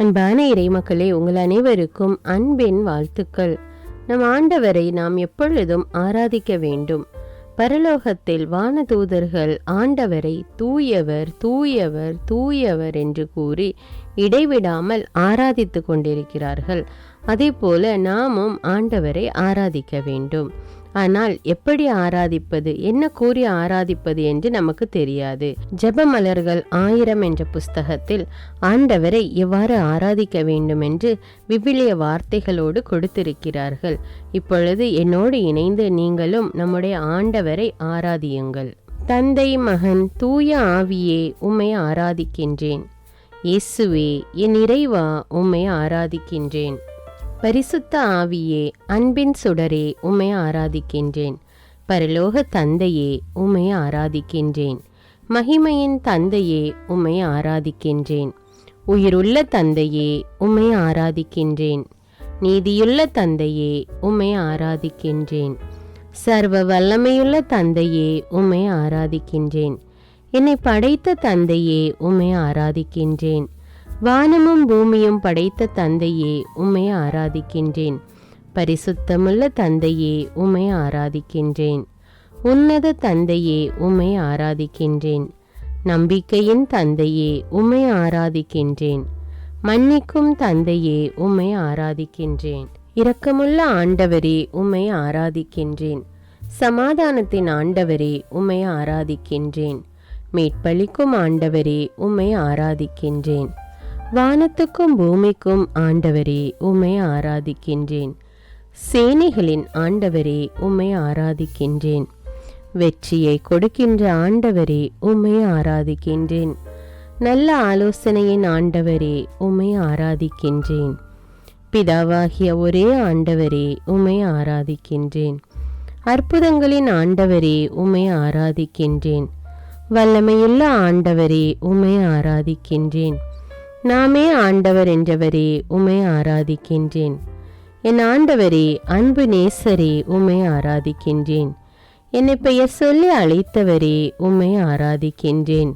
அன்பான இறைமக்களே, உங்கள் அனைவருக்கும் அன்பின் வாழ்த்துக்கள். நம் ஆண்டவரை நாம் எப்பொழுதும் ஆராதிக்க வேண்டும். பரலோகத்தில் வானதூதர்கள் ஆண்டவரை தூயவர் தூயவர் தூயவர் என்று கூறி இடைவிடாமல் ஆராதித்து கொண்டிருக்கிறார்கள். அதே போல நாமும் ஆண்டவரை ஆராதிக்க வேண்டும். ஆனால் எப்படி ஆராதிப்பது, என்ன கூறி ஆராதிப்பது என்று நமக்கு தெரியாது. ஜெபமலர்கள் 1000 என்ற புஸ்தகத்தில் ஆண்டவரை எவ்வாறு ஆராதிக்க வேண்டும் என்று விவிலிய வார்த்தைகளோடு கொடுத்திருக்கிறார்கள். இப்பொழுது என்னோடு இணைந்து நீங்களும் நம்முடைய ஆண்டவரை ஆராதியுங்கள். தந்தை, மகன், தூய ஆவியே, உம்மை ஆராதிக்கின்றேன். இயேசுவே, என் இறைவா, உம்மை ஆராதிக்கின்றேன். பரிசுத்த ஆவியே, அன்பின் சுடரே, உம்மை ஆராதிக்கின்றேன். பரலோக தந்தையே, உம்மை ஆராதிக்கின்றேன். மகிமையின் தந்தையே, உம்மை ஆராதிக்கின்றேன். உயிருள்ள தந்தையே, உம்மை ஆராதிக்கின்றேன். நீதியுள்ள தந்தையே, உம்மை ஆராதிக்கின்றேன். சர்வ வல்லமையுள்ள தந்தையே, உம்மை ஆராதிக்கின்றேன். என்னை படைத்த தந்தையே, உம்மை ஆராதிக்கின்றேன். வானமும் பூமியும் படைத்த தந்தையே, உம்மை ஆராதிக்கின்றேன். பரிசுத்தமுள்ள தந்தையே, உம்மை ஆராதிக்கின்றேன். உன்னத தந்தையே, உம்மை ஆராதிக்கின்றேன். நம்பிக்கையின் தந்தையே, உம்மை ஆராதிக்கின்றேன். மன்னிக்கும் தந்தையே, உம்மை ஆராதிக்கின்றேன். இரக்கமுள்ள ஆண்டவரே, உம்மை ஆராதிக்கின்றேன். சமாதானத்தின் ஆண்டவரே, உம்மை ஆராதிக்கின்றேன். மீட்பளிக்கும் ஆண்டவரே, உம்மை ஆராதிக்கின்றேன். வானத்துக்கும் பூமிக்கும் ஆண்டவரே, உம்மை ஆராதிக்கின்றேன். சேனைகளின் ஆண்டவரே, உம்மை ஆராதிக்கின்றேன். வெற்றியை கொடுக்கின்ற ஆண்டவரே, உம்மை ஆராதிக்கின்றேன். நல்ல ஆலோசனையின் ஆண்டவரே, உம்மை ஆராதிக்கின்றேன். பிதாவாகிய ஒரே ஆண்டவரே, உம்மை ஆராதிக்கின்றேன். அற்புதங்களின் ஆண்டவரே, உம்மை ஆராதிக்கின்றேன். வல்லமையுள்ள ஆண்டவரே, உம்மை ஆராதிக்கின்றேன். நாமே ஆண்டவர் என்றவரே, உம்மை ஆராதிக்கின்றேன். என் ஆண்டவரே, அன்பு நேசரே, உம்மை ஆராதிக்கின்றேன். என்னை பெயர் சொல்லி அழைத்தவரே, உம்மை ஆராதிக்கின்றேன்.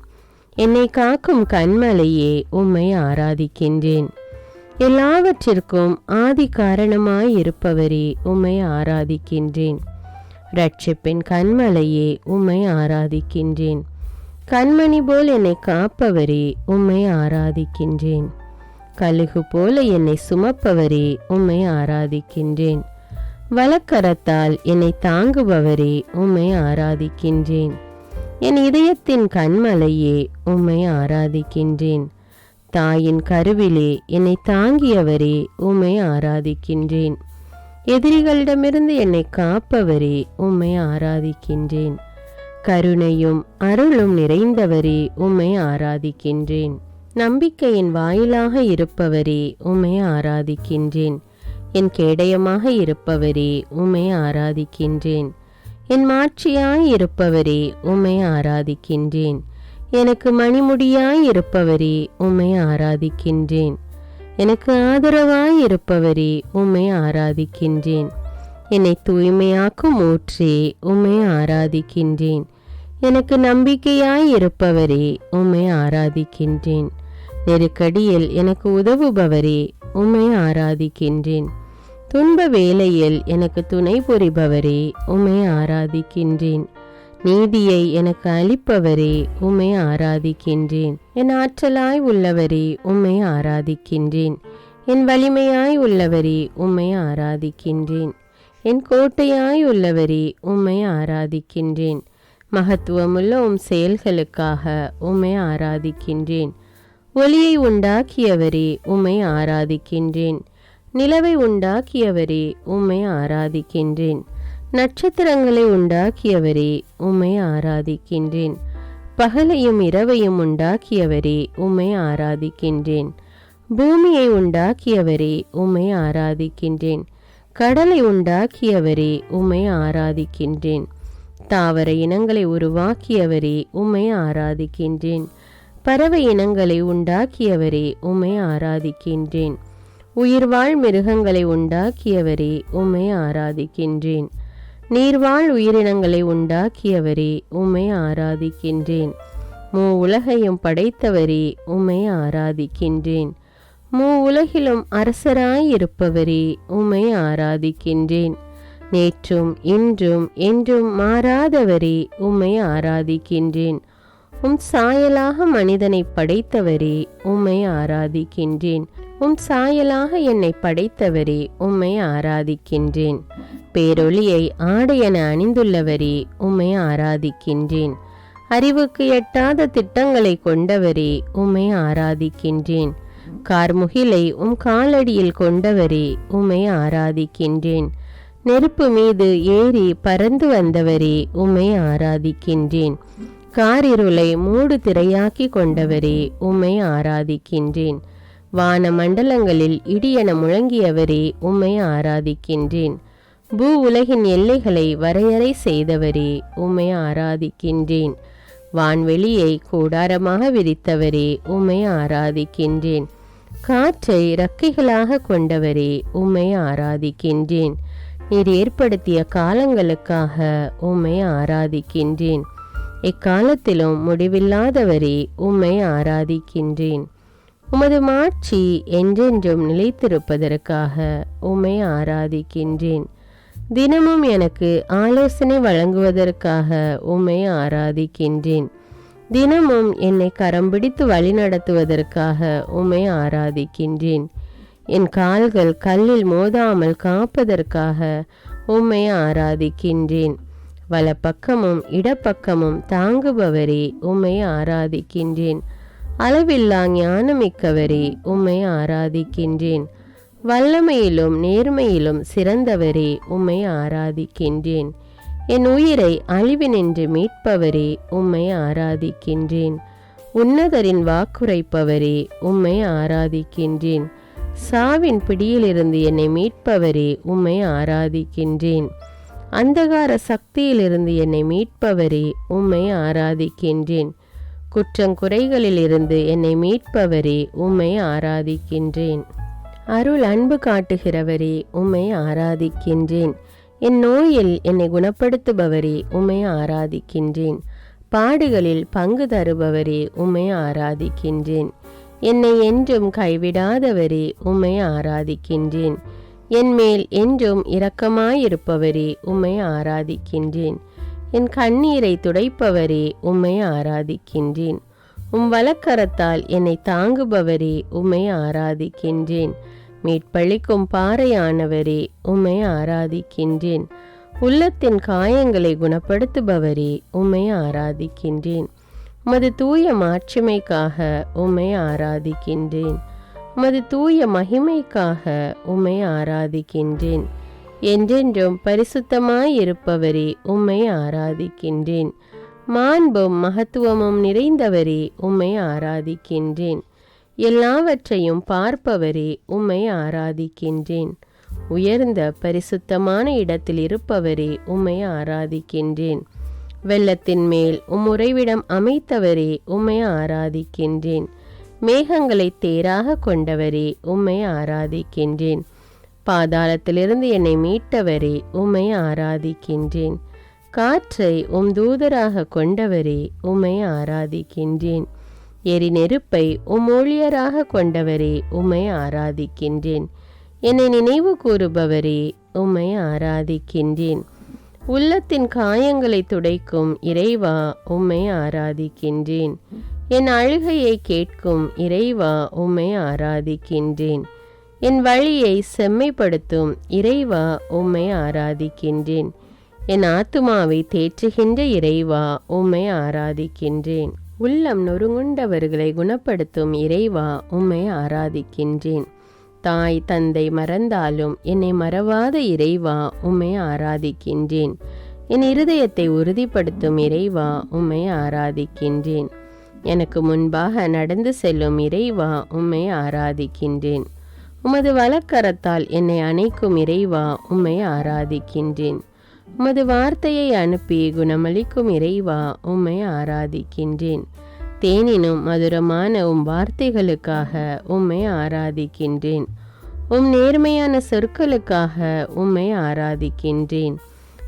என்னை காக்கும் கண்மலையே, உம்மை ஆராதிக்கின்றேன். எல்லாவற்றிற்கும் ஆதி காரணமாயிருப்பவரே, உம்மை ஆராதிக்கின்றேன். இரட்சிப்பின் கண்மலையே, உம்மை ஆராதிக்கின்றேன். கண்மணி போல் என்னை காப்பவரே, உம்மை ஆராதிக்கின்றேன். கழுகு போல என்னை சுமப்பவரே, உம்மை ஆராதிக்கின்றேன். வலக்கரத்தால் என்னை தாங்குபவரே, உம்மை ஆராதிக்கின்றேன். என் இதயத்தின் கண்மலையே, உம்மை ஆராதிக்கின்றேன். தாயின் கருவிலே என்னை தாங்கியவரே, உம்மை ஆராதிக்கின்றேன். எதிரிகளிடமிருந்து என்னை காப்பவரே, உம்மை ஆராதிக்கின்றேன். கருணையும் அருளும் நிறைந்தவரே, உம்மை ஆராதிக்கின்றேன். நம்பிக்கையின் வாயிலாக இருப்பவரே, உம்மை ஆராதிக்கின்றேன். என் கேடயமாக இருப்பவரே, உம்மை ஆராதிக்கின்றேன். என் மாட்சியாய் இருப்பவரே, உம்மை ஆராதிக்கின்றேன். எனக்கு மணிமுடியாய் இருப்பவரே, உம்மை ஆராதிக்கின்றேன். எனக்கு ஆதரவாய் இருப்பவரே, உம்மை ஆராதிக்கின்றேன். என்னை தூய்மையாக்கும் ஊற்றே, உம்மை ஆராதிக்கின்றேன். எனக்கு நம்பிக்கையாய் இருப்பவரே, உம்மை ஆராதிக்கின்றேன். நெருக்கடியில் எனக்கு உதவுபவரே, உம்மை ஆராதிக்கின்றேன். துன்ப வேளையில் எனக்கு துணை புரிபவரே, உம்மை ஆராதிக்கின்றேன். நீதியை எனக்கு அளிப்பவரே, உம்மை ஆராதிக்கின்றேன். என் ஆற்றலாய் உள்ளவரே, உம்மை ஆராதிக்கின்றேன். என் வலிமையாய் உள்ளவரே, உம்மை ஆராதிக்கின்றேன். என் கோட்டையாய் உள்ளவரே, உம்மை ஆராதிக்கின்றேன். மகத்துவமுள்ள உம் செயல்களுக்காக உம்மை ஆராதிக்கின்றேன். ஒளியை உண்டாக்கியவரே, உம்மை ஆராதிக்கின்றேன். நிலவை உண்டாக்கியவரே, உம்மை ஆராதிக்கின்றேன். நட்சத்திரங்களை உண்டாக்கியவரே, உம்மை ஆராதிக்கின்றேன். பகலையும் இரவையும் உண்டாக்கியவரே, உம்மை ஆராதிக்கின்றேன். பூமியை உண்டாக்கியவரே, உம்மை ஆராதிக்கின்றேன். கடலை உண்டாக்கியவரே, உம்மை ஆராதிக்கின்றேன். தாவர இனங்களை உருவாக்கியவரே, உம்மை ஆராதிக்கின்றேன். பறவை இனங்களை உண்டாக்கியவரே, உம்மை ஆராதிக்கின்றேன். உயிர்வாழ் மிருகங்களை உண்டாக்கியவரே, உம்மை ஆராதிக்கின்றேன். நீர்வாழ் உயிரினங்களை உண்டாக்கியவரே, உம்மை ஆராதிக்கின்றேன். உலகையும் படைத்தவரே, உம்மை ஆராதிக்கின்றேன். உலகிலும் அரசராயிருப்பவரே, உம்மை ஆராதிக்கின்றேன். நேற்றும் இன்றும் என்றும் மாறாதவரே, உம்மை ஆராதிக்கின்றேன். சாயலாக மனிதனை படைத்தவரே, உம்மை ஆராதிக்கின்றேன். சாயலாக என்னை படைத்தவரே, உம்மை ஆராதிக்கின்றேன். பேரொளியை ஆடையென அணிந்துள்ளவரே, உம்மை ஆராதிக்கின்றேன். அறிவுக்கு எட்டாத திட்டங்களை கொண்டவரே, உம்மை ஆராதிக்கின்றேன். கார்முகிலை காலடியில் கொண்டவரே, உம்மை ஆராதிக்கின்றேன். நெருப்பு மீது ஏறி பறந்து வந்தவரே, உம்மை ஆராதிக்கின்றேன். காரிருளை மூடு திரையாக்கி கொண்டவரே, உம்மை ஆராதிக்கின்றேன். வான மண்டலங்களில் இடியென முழங்கியவரே, உம்மை ஆராதிக்கின்றேன். உலகின் எல்லைகளை வரையறை செய்தவரே, உம்மை ஆராதிக்கின்றேன். வான்வெளியை கூடாரமாக விரித்தவரே, உம்மை ஆராதிக்கின்றேன். காற்றை இறக்கைகளாக கொண்டவரே, உம்மை ஆராதிக்கின்றேன். நீர் ஏற்படுத்திய காலங்களுக்காக உம்மை ஆராதிக்கின்றேன். எக்காலத்திலும் முடிவில்லாதவரே, உம்மை ஆராதிக்கின்றேன். உமது மாட்சி என்றென்றும் நிலைத்திருப்பதற்காக உம்மை ஆராதிக்கின்றேன். தினமும் எனக்கு ஆலோசனை வழங்குவதற்காக உம்மை ஆராதிக்கின்றேன். தினமும் என்னை கரம் பிடித்து வழிநடத்துவதற்காக உம்மை ஆராதிக்கின்றேன். என் கால்கள் கல்லில் மோதாமல் காப்பதற்காக உம்மை ஆராதிக்கின்றேன். வலப்பக்கமும் இடப்பக்கமும் தாங்குபவரே, உம்மை ஆராதிக்கின்றேன். அளவில்லா ஞானமிக்கவரே, உம்மை ஆராதிக்கின்றேன். வல்லமையிலும் நேர்மையிலும் சிறந்தவரே, உம்மை ஆராதிக்கின்றேன். என் உயிரை அழிவினின்று மீட்பவரே, உம்மை ஆராதிக்கின்றேன். உன்னதரின் வாக்குரைப்பவரே, உம்மை ஆராதிக்கின்றேன். சாவின் பிடியிலிருந்து என்னை மீட்பவரே, உம்மை ஆராதிக்கின்றேன். அந்தகார சக்தியிலிருந்து என்னை மீட்பவரே, உம்மை ஆராதிக்கின்றேன். குற்றங்குறைகளிலிருந்து என்னை மீட்பவரே, உம்மை ஆராதிக்கின்றேன். அருள் அன்பு காட்டுகிறவரே, உம்மை ஆராதிக்கின்றேன். என் நோயில் என்னை குணப்படுத்துபவரே, உம்மை ஆராதிக்கின்றேன். பாடுகளில் பங்கு தருபவரே, உம்மை ஆராதிக்கின்றேன். என்னை என்றும் கைவிடாதவரே, உம்மை ஆராதிக்கின்றேன். என்மேல் என்றும் இரக்கமாயிருப்பவரே, உம்மை ஆராதிக்கின்றேன். என் கண்ணீரை துடைப்பவரே, உம்மை ஆராதிக்கின்றேன். வலக்கரத்தால் என்னை தாங்குபவரே, உம்மை ஆராதிக்கின்றேன். மீட்பளிக்கும் பாறையானவரே, உம்மை ஆராதிக்கின்றேன். உள்ளத்தின் காயங்களை குணப்படுத்துபவரே, உம்மை ஆராதிக்கின்றேன். உமது தூய மாட்சிமைக்காக உம்மை ஆராதிக்கின்றேன். உமது தூய மகிமைக்காக உம்மை ஆராதிக்கின்றேன். என்றென்றும் பரிசுத்தமாயிருப்பவரே, உம்மை ஆராதிக்கின்றேன். மாண்பும் மகத்துவமும் நிறைந்தவரே, உம்மை ஆராதிக்கின்றேன். எல்லாவற்றையும் பார்ப்பவரே, உம்மை ஆராதிக்கின்றேன். உயர்ந்த பரிசுத்தமான இடத்தில் இருப்பவரே, உம்மை ஆராதிக்கின்றேன். வெள்ளத்தின் மேல் உறைவிடம் அமைத்தவரே, உம்மை ஆராதிக்கின்றேன். மேகங்களை தேராக கொண்டவரே, உம்மை ஆராதிக்கின்றேன். பாதாளத்திலிருந்து என்னை மீட்டவரே, உம்மை ஆராதிக்கின்றேன். காற்றை தூதராக கொண்டவரே, உம்மை ஆராதிக்கின்றேன். எரி நெருப்பை ஊழியராக கொண்டவரே, உம்மை ஆராதிக்கின்றேன். என்னை நினைவு கூறுபவரே, உம்மை ஆராதிக்கின்றேன். உள்ளத்தின் காயங்களை துடைக்கும் இறைவா, உம்மை ஆராதிக்கின்றேன். என் அழுகையை கேட்கும் இறைவா, உம்மை ஆராதிக்கின்றேன். என் வழியை செம்மைப்படுத்தும் இறைவா, உம்மை ஆராதிக்கின்றேன். என் ஆத்துமாவை தேற்றுகின்ற இறைவா, உம்மை ஆராதிக்கின்றேன். உள்ளம் நொறுங்குண்டவர்களை குணப்படுத்தும் இறைவா, உம்மை ஆராதிக்கின்றேன். தாய் தந்தை மறந்தாலும் என்னை மறவாத இறைவா, உம்மை ஆராதிக்கின்றேன். என் இருதயத்தை உறுதிப்படுத்தும் இறைவா, உம்மை ஆராதிக்கின்றேன். எனக்கு முன்பாக நடந்து செல்லும் இறைவா, உம்மை ஆராதிக்கின்றேன். உமது வலக்கரத்தால் என்னை அணைக்கும் இறைவா, உம்மை ஆராதிக்கின்றேன். உமது வார்த்தையை அனுப்பி குணமளிக்கும் இறைவா, உம்மை ஆராதிக்கின்றேன். தேனினும் மதுரமான வார்த்தைகளுக்காக உம்மை ஆராதிக்கின்றேன். நேர்மையான சொற்களுக்காக உம்மை ஆராதிக்கின்றேன்.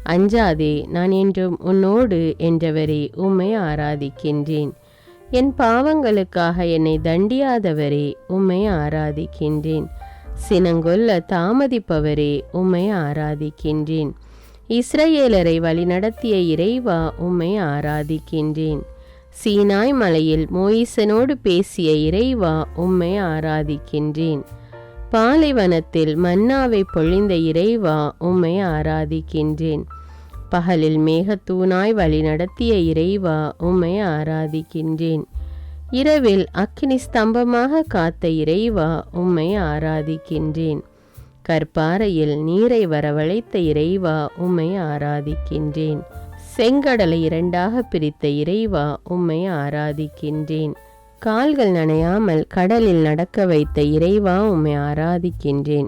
அஞ்சாதே, நான் என்றும் உன்னோடு என்றவரே, உம்மை ஆராதிக்கின்றேன். என் பாவங்களுக்காக என்னை தண்டியாதவரே, உம்மை ஆராதிக்கின்றேன். சினங்கொல்ல தாமதிப்பவரே, உம்மை ஆராதிக்கின்றேன். இஸ்ரவேலரை வழிநடத்திய இறைவா, உம்மை ஆராதிக்கின்றேன். சீனாய் மலையில் மோயிசனோடு பேசிய இறைவா, உம்மை ஆராதிக்கின்றேன். பாலைவனத்தில் மன்னாவை பொழிந்த இறைவா, உம்மை ஆராதிக்கின்றேன். பகலில் மேகத்தூணாய் வழி நடத்திய இறைவா, உம்மை ஆராதிக்கின்றேன். இரவில் அக்கினி ஸ்தம்பமாக காத்த இறைவா, உம்மை ஆராதிக்கின்றேன். கற்பாறையில் நீரை வரவழைத்த இறைவா, உம்மை ஆராதிக்கின்றேன். செங்கடலை இரண்டாக பிரித்த இறைவா, உம்மை ஆராதிக்கின்றேன். கால்கள் நனையாமல் கடலில் நடக்க வைத்த இறைவா, உம்மை ஆராதிக்கின்றேன்.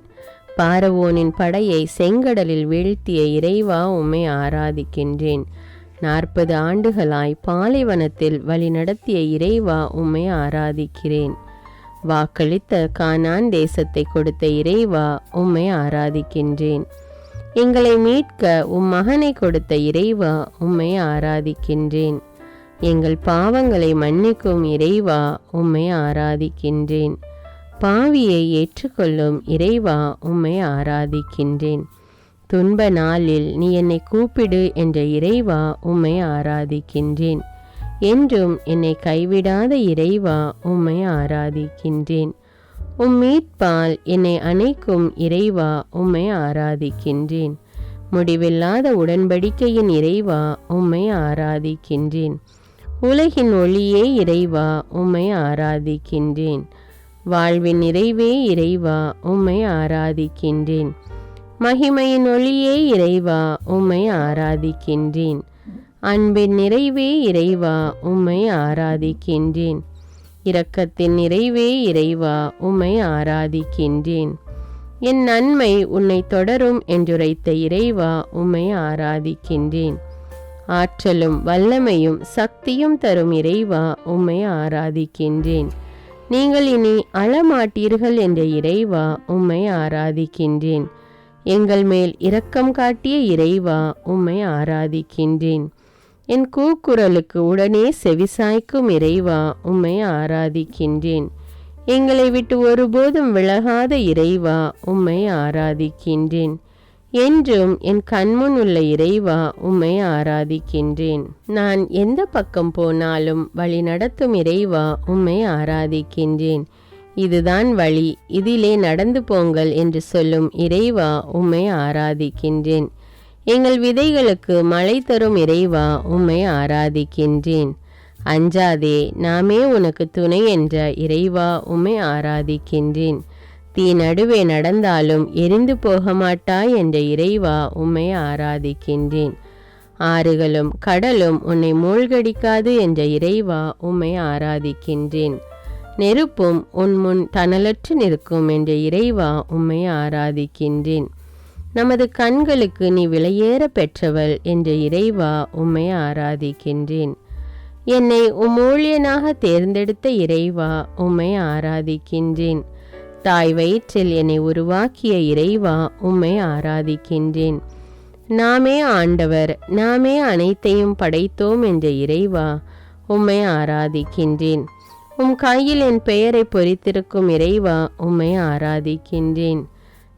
பார்வோனின் படையை செங்கடலில் வீழ்த்திய இறைவா, உம்மை ஆராதிக்கின்றேன். 40 ஆண்டுகளாய் பாலைவனத்தில் வழி நடத்திய இறைவா, உம்மை ஆராதிக்கிறேன். வாக்களித்த கானான் தேசத்தை கொடுத்த இறைவா, உம்மை ஆராதிக்கின்றேன். எங்களை மீட்க உம் மகனை கொடுத்த இறைவா, உம்மை ஆராதிக்கின்றேன். எங்கள் பாவங்களை மன்னிக்கும் இறைவா, உம்மை ஆராதிக்கின்றேன். பாவியை ஏற்றுக்கொள்ளும் இறைவா, உம்மை ஆராதிக்கின்றேன். துன்ப நாளில் நீ என்னை கூப்பிடு என்ற இறைவா, உம்மை ஆராதிக்கின்றேன். என்றும் என்னை கைவிடாத இறைவா, உம்மை ஆராதிக்கின்றேன். உம் மீட்பால் என்னை அணைக்கும் இறைவா, உம்மை ஆராதிக்கின்றேன். முடிவில்லாத உடன்படிக்கையின் இறைவா, உம்மை ஆராதிக்கின்றேன். உலகின் ஒளியே இறைவா, உம்மை ஆராதிக்கின்றேன். வாழ்வின் நிறைவே இறைவா, உம்மை ஆராதிக்கின்றேன். மகிமையின் ஒளியே இறைவா, உம்மை ஆராதிக்கின்றேன். அன்பின் நிறைவே இறைவா, உம்மை ஆராதிக்கின்றேன். இரக்கத்தின் நிறைவே இறைவா, உம்மை ஆராதிக்கின்றேன். என் நன்மை உன்னை தொடரும் என்றுரைத்த இறைவா, உம்மை ஆராதிக்கின்றேன். ஆற்றலும் வல்லமையும் சக்தியும் தரும் இறைவா, உம்மை ஆராதிக்கின்றேன். நீங்கள் இனி அழமாட்டீர்கள் என்ற இறைவா, உம்மை ஆராதிக்கின்றேன். எங்கள் மேல் இரக்கம் காட்டிய இறைவா, உம்மை ஆராதிக்கின்றேன். என் கூக்குரலுக்கு உடனே செவிசாய்க்கும் இறைவா, உம்மை ஆராதிக்கின்றேன். எங்களை விட்டு ஒருபோதும் விலகாத இறைவா, உம்மை ஆராதிக்கின்றேன். என்றும் என் கண்முன் உள்ள இறைவா, உம்மை ஆராதிக்கின்றேன். நான் எந்த பக்கம் போனாலும் வழி நடத்தும் இறைவா, உம்மை ஆராதிக்கின்றேன். இதுதான் வழி, இதிலே நடந்து போங்கள் என்று சொல்லும் இறைவா, உம்மை ஆராதிக்கின்றேன். எங்கள் விதைகளுக்கு மழை தரும் இறைவா, உம்மை ஆராதிக்கின்றேன். அஞ்சாதே, நாமே உனக்கு துணை என்ற இறைவா, உம்மை ஆராதிக்கின்றேன். தீ நடுவே நடந்தாலும் எரிந்து போக மாட்டாய் என்ற இறைவா, உம்மை ஆராதிக்கின்றேன். ஆறுகளும் கடலும் உன்னை மூழ்கடிக்காது என்ற இறைவா, உம்மை ஆராதிக்கின்றேன். நெருப்பும் உன் முன் தணலற்று நிற்கும் என்ற இறைவா, உம்மை ஆராதிக்கின்றேன். நமது கண்களுக்கு நீ விலையேற பெற்றவள் என்ற இறைவா, உம்மை ஆராதிக்கின்றேன். என்னை ஊழியனாக தேர்ந்தெடுத்த இறைவா, உம்மை ஆராதிக்கின்றேன். தாய் வயிற்றில் என்னை உருவாக்கிய இறைவா, உம்மை ஆராதிக்கின்றேன். நாமே ஆண்டவர், நாமே அனைத்தையும் படைத்தோம் என்ற இறைவா, உம்மை ஆராதிக்கின்றேன். உம் கையில் என் பெயரை பொறித்திருக்கும் இறைவா, உம்மை ஆராதிக்கின்றேன்.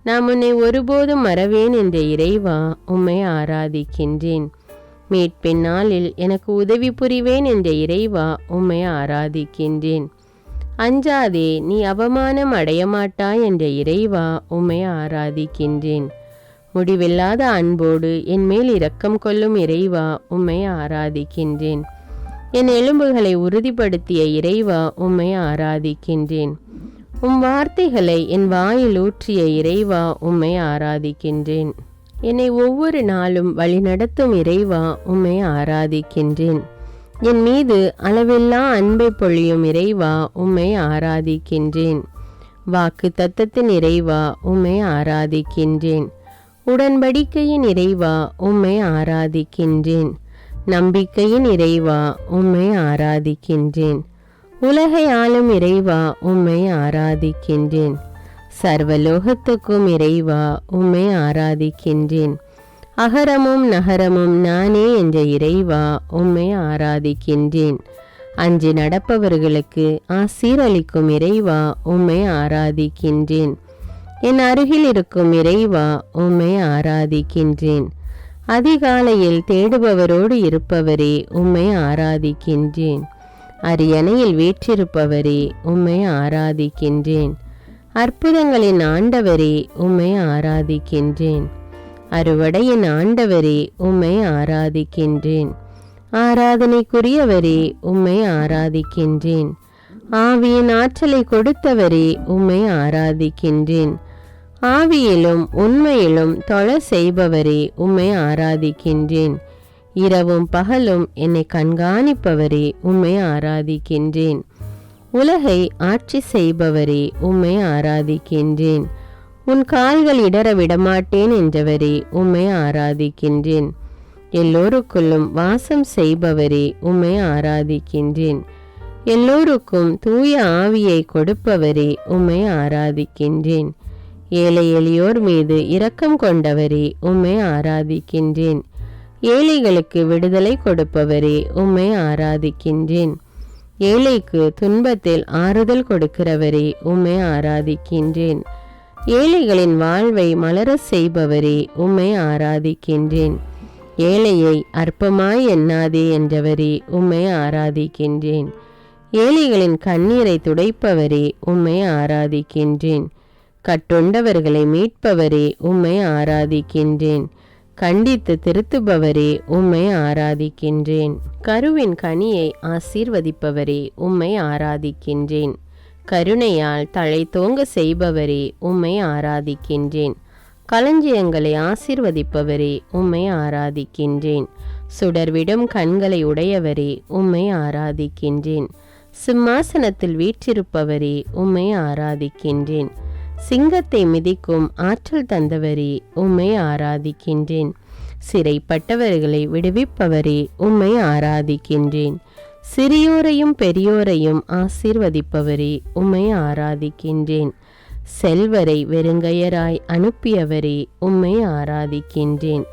நான் உன்னை ஒருபோதும் மறவேன் என்ற இறைவா, உம்மை ஆராதிக்கின்றேன். மீட்பின் நாளில் எனக்கு உதவி புரிவேன் என்ற இறைவா, உம்மை ஆராதிக்கின்றேன். அஞ்சாதே, நீ அவமானம் அடையமாட்டாய் என்ற இறைவா, உம்மை ஆராதிக்கின்றேன். முடிவில்லாத அன்போடு என் மேல் இரக்கம் கொள்ளும் இறைவா, உம்மை ஆராதிக்கின்றேன். என் எலும்புகளை உறுதிப்படுத்திய இறைவா, உம்மை ஆராதிக்கின்றேன். உம் வார்த்தைகளை என் வாயில் ஊற்றிய இறைவா, உம்மை ஆராதிக்கின்றேன். என்னை ஒவ்வொரு நாளும் வழிநடத்தும் இறைவா, உம்மை ஆராதிக்கின்றேன். என் மீது அளவில்லா அன்பை பொழியும் இறைவா, உம்மை ஆராதிக்கின்றேன். வாக்கு தத்தத்தின் இறைவா, உம்மை ஆராதிக்கின்றேன். உடன்படிக்கையின் இறைவா, உம்மை ஆராதிக்கின்றேன். நம்பிக்கையின் இறைவா, உம்மை ஆராதிக்கின்றேன். உலகை ஆளும் இறைவா, உம்மை ஆராதிக்கின்றேன். சர்வலோகத்துக்கும் இறைவா, உம்மை ஆராதிக்கின்றேன். அகரமும் நகரமும் நானே என்ற இறைவா, உம்மை ஆராதிக்கின்றேன். அஞ்சி நடப்பவர்களுக்கு ஆசீரளிக்கும் இறைவா உம்மை ஆராதிக்கின்றேன். என் அருகில் இருக்கும் இறைவா உம்மை ஆராதிக்கின்றேன். அதிகாலையில் தேடுபவரோடு இருப்பவரே உம்மை ஆராதிக்கின்றேன். அரியணையில் வீற்றிருப்பவரே உம்மை ஆராதிக்கின்றேன். அற்புதங்களின் ஆண்டவரே உம்மை ஆராதிக்கின்றேன். அறுவடையின் ஆண்டவரே உம்மை ஆராதிக்கின்றேன். ஆராதனைக்குரியவரே உம்மை ஆராதிக்கின்றேன். ஆவியின் ஆற்றலை கொடுத்தவரே உம்மை ஆராதிக்கின்றேன். ஆவியிலும் உண்மையிலும் தொழ செய்பவரே உம்மை ஆராதிக்கின்றேன். இரவும் பகலும் என்னை கண்காணிப்பவரே உம்மை ஆராதிக்கின்றேன். உலகை ஆட்சி செய்பவரே உம்மை ஆராதிக்கின்றேன். உன் கால்கள் இடற விடமாட்டேன் என்றவரே உம்மை ஆராதிக்கின்றேன். எல்லோருக்குள்ளும் வாசம் செய்பவரே உம்மை ஆராதிக்கின்றேன். எல்லோருக்கும் தூய ஆவியை கொடுப்பவரே உம்மை ஆராதிக்கின்றேன். ஏழை எளியோர் மீது இரக்கம் கொண்டவரே உம்மை ஆராதிக்கின்றேன். ஏழைகளுக்கு விடுதலை கொடுப்பவரே உம்மை ஆராதிக்கின்றேன். ஏழைக்கு துன்பத்தில் ஆறுதல் கொடுக்கிறவரே உம்மை ஆராதிக்கின்றேன். ஏழைகளின் வாழ்வை மலர செய்பவரே உம்மை ஆராதிக்கின்றேன். ஏழையை அற்பமாய் எண்ணாதே என்றவரே உம்மை ஆராதிக்கின்றேன். ஏழைகளின் கண்ணீரை துடைப்பவரே உம்மை ஆராதிக்கின்றேன். கட்டுண்டவர்களை மீட்பவரே உம்மை ஆராதிக்கின்றேன். கண்டித்து திருத்துபவரே உம்மை ஆராதிக்கின்றேன். கருவின் கனியை ஆசீர்வதிப்பவரே உம்மை ஆராதிக்கின்றேன். கருணையால் தழை தோங்க செய்பவரே உம்மை ஆராதிக்கின்றேன். களஞ்சியங்களை ஆசீர்வதிப்பவரே உம்மை ஆராதிக்கின்றேன். சுடர்விடும் கண்களை உடையவரே உம்மை ஆராதிக்கின்றேன். சிம்மாசனத்தில் வீற்றிருப்பவரே உம்மை ஆராதிக்கின்றேன். சிங்கத்தை மிதிக்கும் ஆற்றல் தந்தவரே உம்மை ஆராதிக்கின்றேன். சிறைப்பட்டவர்களை விடுவிப்பவரே உம்மை ஆராதிக்கின்றேன். சிறியோரையும் பெரியோரையும் ஆசீர்வதிப்பவரே உம்மை ஆராதிக்கின்றேன். செல்வரை வெறுங்கையராய் அனுப்பியவரே உம்மை ஆராதிக்கின்றேன்.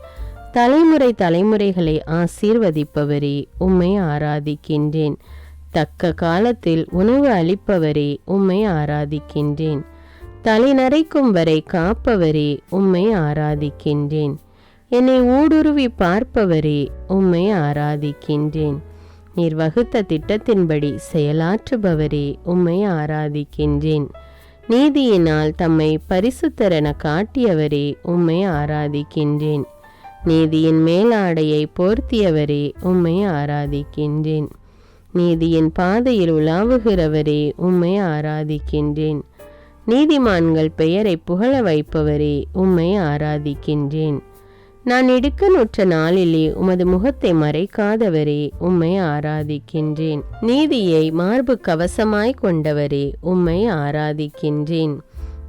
தலைமுறை தலைமுறைகளை ஆசீர்வதிப்பவரே உம்மை ஆராதிக்கின்றேன். தக்க காலத்தில் உணவு அளிப்பவரே உம்மை ஆராதிக்கின்றேன். தலை நரைக்கும் வரை காப்பவரே உம்மை ஆராதிக்கின்றேன். என்னை ஊடுருவி பார்ப்பவரே உம்மை ஆராதிக்கின்றேன். நீர் வகுத்த திட்டத்தின்படி செயலாற்றுபவரே உம்மை ஆராதிக்கின்றேன். நீதியினால் தம்மை பரிசுத்தரென காட்டியவரே உம்மை ஆராதிக்கின்றேன். நீதியின் மேலாடையை போர்த்தியவரே உம்மை ஆராதிக்கின்றேன். நீதியின் பாதையில் உலாவுகிறவரே உம்மை ஆராதிக்கின்றேன். நீதிமான்கள் பெயரை புகழ வைப்பவரே உம்மை ஆராதிக்கின்றேன். நான் இடுக்கணுற்ற நாளிலே உமது முகத்தை மறைக்காதவரே உம்மை ஆராதிக்கின்றேன். நீதியை மார்பு கவசமாய் கொண்டவரே உம்மை ஆராதிக்கின்றேன்.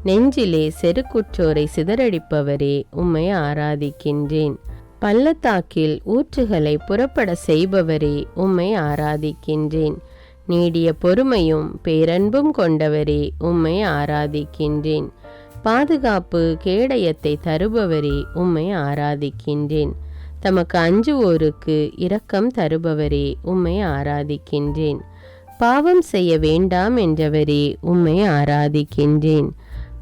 நெஞ்சிலே செருக்குற்றோரை சிதறடிப்பவரே உம்மை ஆராதிக்கின்றேன். பள்ளத்தாக்கில் ஊற்றுகளை புறப்பட செய்பவரே உம்மை ஆராதிக்கின்றேன். நீடிய பொறுமையும் பேரன்பும் கொண்டவரே உம்மை ஆராதிக்கின்றேன். பாதுகாப்பு கேடயத்தை தருபவரே உம்மை ஆராதிக்கின்றேன். தமக்கு அஞ்சுவோருக்கு இரக்கம் தருபவரே உம்மை ஆராதிக்கின்றேன். பாவம் செய்ய வேண்டாம் என்றவரே உம்மை ஆராதிக்கின்றேன்.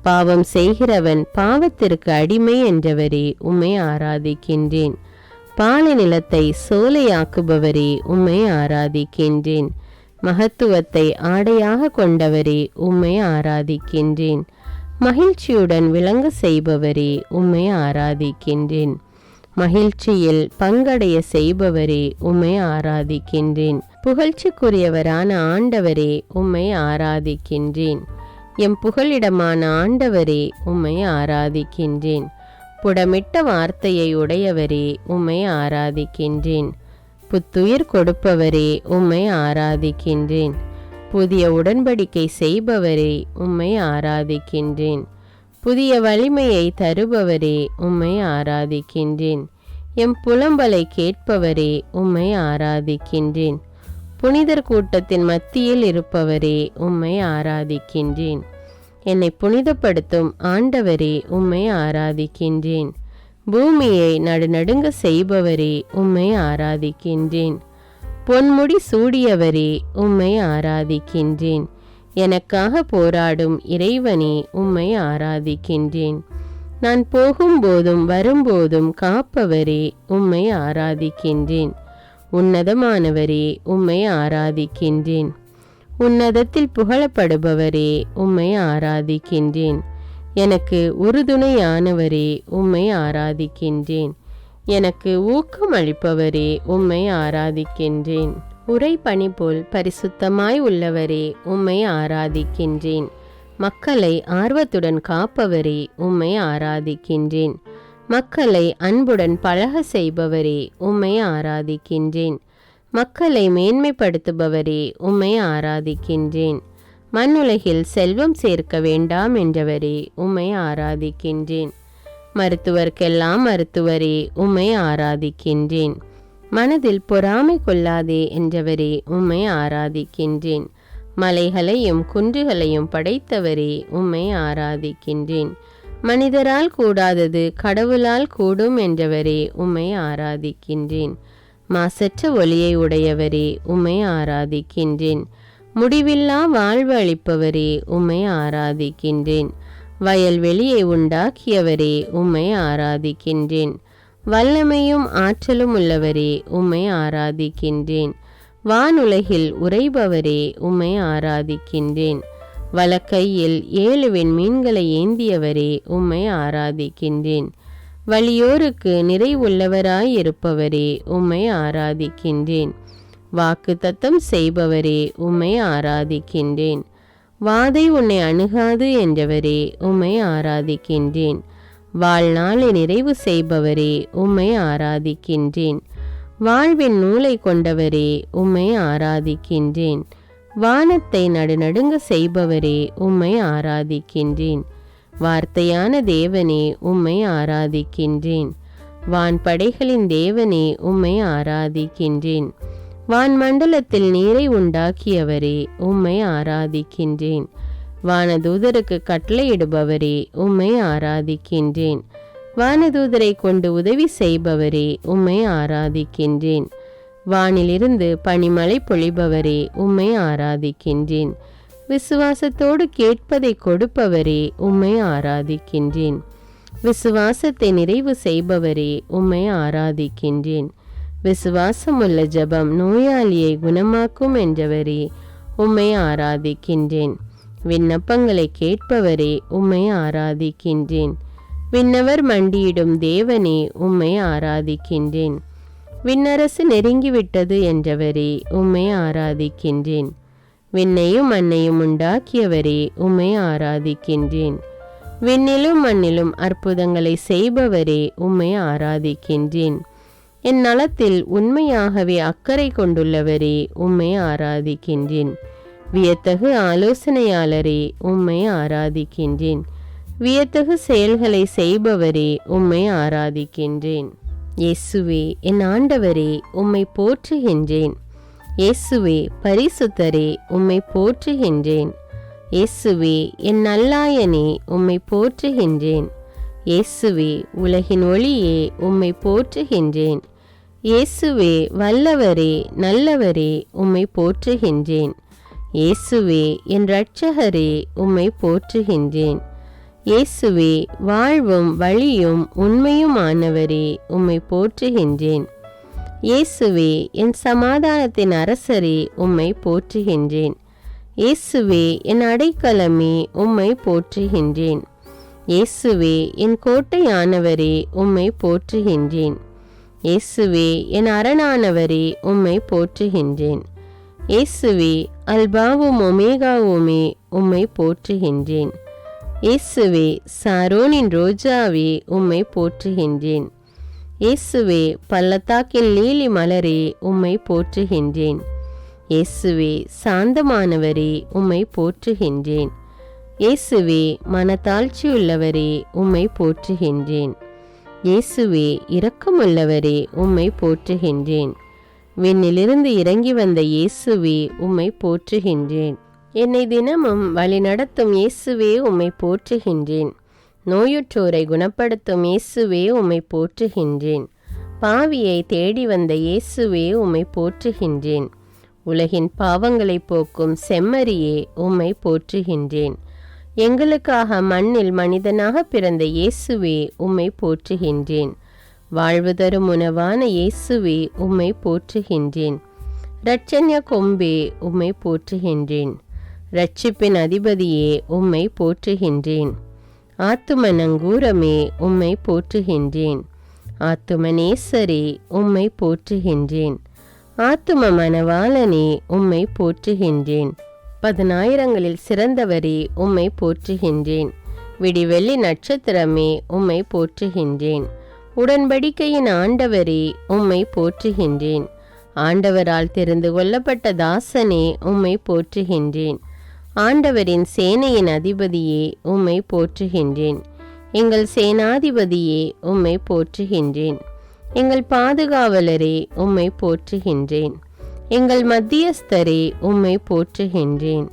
பாவம் செய்கிறவன் பாவத்திற்கு அடிமை என்றவரே உம்மை ஆராதிக்கின்றேன். பாலை நிலத்தை சோலையாக்குபவரே உம்மை ஆராதிக்கின்றேன். மகத்துவத்தை ஆடையாக கொண்டவரே உம்மை ஆராதிக்கின்றேன். மகிழ்ச்சியுடன் விளங்க செய்பவரே உம்மை ஆராதிக்கின்றேன். மகிழ்ச்சியில் பங்கடைய செய்பவரே உம்மை ஆராதிக்கின்றேன். புகழ்ச்சிக்குரியவரான ஆண்டவரே உம்மை ஆராதிக்கின்றேன். எம் புகலிடமான ஆண்டவரே உம்மை ஆராதிக்கின்றேன். புடமிட்ட வார்த்தையை உடையவரே உம்மை ஆராதிக்கின்றேன். புத்துயிர் கொடுப்பவரே உம்மை ஆராதிக்கின்றேன். புதிய உடன்படிக்கை செய்பவரே உம்மை ஆராதிக்கின்றேன். புதிய வலிமையை தருபவரே உம்மை ஆராதிக்கின்றேன். எம் புலம்பலை கேட்பவரே உம்மை ஆராதிக்கின்றேன். புனிதர் கூட்டத்தின் மத்தியில் இருப்பவரே உம்மை ஆராதிக்கின்றேன். என்னை புனிதப்படுத்தும் ஆண்டவரே உம்மை ஆராதிக்கின்றேன். பூமியை நடுநடுங்க செய்பவரே உம்மை ஆராதிக்கின்றேன். பொன்முடி சூடியவரே உம்மை ஆராதிக்கின்றேன். எனக்காக போராடும் இறைவனே உம்மை ஆராதிக்கின்றேன். நான் போகும்போதும் வரும்போதும் காப்பவரே உம்மை ஆராதிக்கின்றேன். உன்னதமானவரே உம்மை ஆராதிக்கின்றேன். உன்னதத்தில் புகழப்படுபவரே உம்மை ஆராதிக்கின்றேன். எனக்கு உறுதுணையானவரே உம்மை ஆராதிக்கின்றேன். எனக்கு ஊக்கமளிப்பவரே உம்மை ஆராதிக்கின்றேன். உரை பணி போல் பரிசுத்தமாய் உள்ளவரே உம்மை ஆராதிக்கின்றேன். மக்களை ஆர்வத்துடன் காப்பவரே உம்மை ஆராதிக்கின்றேன். மக்களை அன்புடன் பழக செய்பவரே உம்மை ஆராதிக்கின்றேன். மக்களை மேன்மைப்படுத்துபவரே உம்மை ஆராதிக்கின்றேன். மண்ணுலகில் செல்வம் சேர்க்க வேண்டாம் என்றவரே உம்மை ஆராதிக்கின்றேன். மருத்துவர்க்கெல்லாம் மருத்துவரே உம்மை ஆராதிக்கின்றேன். மனதில் பொறாமை கொள்ளாதே என்றவரே உம்மை ஆராதிக்கின்றேன். மலைகளையும் குன்றுகளையும் படைத்தவரே உம்மை ஆராதிக்கின்றேன். மனிதரால் கூடாதது கடவுளால் கூடும் என்றவரே உம்மை ஆராதிக்கின்றேன். மாசற்ற ஒளியை உடையவரே உம்மை ஆராதிக்கின்றேன். முடிவில்லா வாழ்வு அளிப்பவரே உம்மை ஆராதிக்கின்றேன். வயல்வெளியை உண்டாக்கியவரே உம்மை ஆராதிக்கின்றேன். வல்லமையும் ஆற்றலும் உள்ளவரே உம்மை ஆராதிக்கின்றேன். வானுலகில் உறைபவரே உம்மை ஆராதிக்கின்றேன். வலக்கையில் 7 விண்மீன்களை ஏந்தியவரே உம்மை ஆராதிக்கின்றேன். வலியோருக்கு நிறைவுள்ளவராயிருப்பவரே உம்மை ஆராதிக்கின்றேன். வாக்கு தத்தம் செய்பவரே உம்மை ஆராதிக்கின்றேன். வாதை உன்னை அணுகாது என்றவரே உம்மை ஆராதிக்கின்றேன். வாழ்நாளை நிறைவு செய்பவரே உம்மை ஆராதிக்கின்றேன். வாழ்வின் நூலை கொண்டவரே உம்மை ஆராதிக்கின்றேன். வானத்தை நடுநடுங்க செய்பவரே உம்மை ஆராதிக்கின்றேன். வார்த்தையான தேவனே உம்மை ஆராதிக்கின்றேன். வான்படைகளின் தேவனே உம்மை ஆராதிக்கின்றேன். வான்மண்டலத்தில் நீரை உண்டாக்கியவரே உம்மை ஆராதிக்கின்றேன். வானதூதருக்கு கட்டளையிடுபவரே உம்மை ஆராதிக்கின்றேன். வானதூதரை கொண்டு உதவி செய்பவரே உம்மை ஆராதிக்கின்றேன். வானிலிருந்து பனிமழை பொழிபவரே உம்மை ஆராதிக்கின்றேன். விசுவாசத்தோடு கேட்பதை கொடுப்பவரே உம்மை ஆராதிக்கின்றேன். விசுவாசத்தை நிறைவு செய்பவரே உம்மை ஆராதிக்கின்றேன். விசுவாசமுள்ள ஜெபம் நோயாளியை குணமாக்கும் என்றவரே உம்மை ஆராதிக்கின்றேன். விண்ணப்பங்களை கேட்பவரே உம்மை ஆராதிக்கின்றேன். விண்ணவர் மண்டியிடும் தேவனே உம்மை ஆராதிக்கின்றேன். விண்ணரசு நெருங்கிவிட்டது என்றவரே உம்மை ஆராதிக்கின்றேன். விண்ணையும் மண்ணையும் உண்டாக்கியவரே உம்மை ஆராதிக்கின்றேன். விண்ணிலும் மண்ணிலும் அற்புதங்களை செய்பவரே உம்மை ஆராதிக்கின்றேன். என் நலத்தில் உண்மையாகவே அக்கறை கொண்டுள்ளவரே உம்மை ஆராதிக்கின்றேன். வியத்தகு ஆலோசனையாளரே உம்மை ஆராதிக்கின்றேன். வியத்தகு செயல்களை செய்பவரே உம்மை ஆராதிக்கின்றேன். இயேசுவே என் ஆண்டவரே உம்மை போற்றுகின்றேன். இயேசுவே பரிசுத்தரே உம்மை போற்றுகின்றேன். இயேசுவே என் நல்லாயனே உம்மை போற்றுகின்றேன். இயேசுவே உலகின் ஒளியே உம்மை போற்றுகின்றேன். இயேசுவே வல்லவரே நல்லவரே உம்மை போற்றுகின்றேன். இயேசுவே என் இரட்சகரே உம்மை போற்றுகின்றேன். இயேசுவே வாழ்வும் வழியும் உண்மையுமானவரே உம்மை போற்றுகின்றேன். இயேசுவே என் சமாதானத்தின் அரசரே உம்மை போற்றுகின்றேன். இயேசுவே என் அடைக்கலமே உம்மை போற்றுகின்றேன். இயேசுவே என் கோட்டையானவரே உம்மை போற்றுகின்றேன். இயேசுவே என் அரணானவரே உம்மை போற்றுகின்றேன். இயேசுவே அல்பாவும் ஒமேகாவுமே உம்மை போற்றுகின்றேன். இயேசுவே சாரோனின் ரோஜாவே உம்மை போற்றுகின்றேன். இயேசுவே பள்ளத்தாக்கின் லீலி மலரே உம்மை போற்றுகின்றேன். இயேசுவே சாந்தமானவரே உம்மை போற்றுகின்றேன். இயேசுவே மனத்தாழ்ச்சியுள்ளவரே உம்மை போற்றுகின்றேன். இயேசுவே இரக்கமுள்ளவரே உம்மை போற்றுகின்றேன். விண்ணிலிருந்து இறங்கி வந்த இயேசுவே உம்மை போற்றுகின்றேன். என்னை தினமும் வழிநடத்தும் இயேசுவே உம்மை போற்றுகின்றேன். நோயுற்றோரை குணப்படுத்தும் இயேசுவே உம்மை போற்றுகின்றேன். பாவியை தேடி வந்த இயேசுவே உம்மை போற்றுகின்றேன். உலகின் பாவங்களை போக்கும் செம்மறியே உம்மை போற்றுகின்றேன். எங்களுக்காக மண்ணில் மனிதனாக பிறந்த இயேசுவே உம்மை போற்றுகின்றேன். வாழ்வு தரும் உணவான இயேசுவே உம்மை போற்றுகின்றேன். இரட்சண்ய கொம்பே உம்மை போற்றுகின்றேன். இரட்சிப்பின் அதிபதியே உம்மை போற்றுகின்றேன். ஆத்தும நங்கூரமே உம்மை போற்றுகின்றேன். ஆத்தும நேசரே உம்மை போற்றுகின்றேன். ஆத்தும மணவாளனே உம்மை போற்றுகின்றேன். 10,000ங்களில் சிறந்தவரே உம்மை போற்றுகின்றேன். விடிவெள்ளி நட்சத்திரமே உம்மை போற்றுகின்றேன். உடன்படிக்கையின் ஆண்டவரே உம்மை போற்றுகின்றேன். ஆண்டவரால் தெரிந்து கொள்ளப்பட்ட தாசனே உம்மை போற்றுகின்றேன். ஆண்டவரின் சேனையின் அதிபதியே உம்மை போற்றுகின்றேன். எங்கள் சேனாதிபதியே உம்மை போற்றுகின்றேன். எங்கள் பாதுகாவலரே உம்மை போற்றுகின்றேன். எங்கள் மத்தியஸ்தரே உம்மை போற்றுகின்றேன்.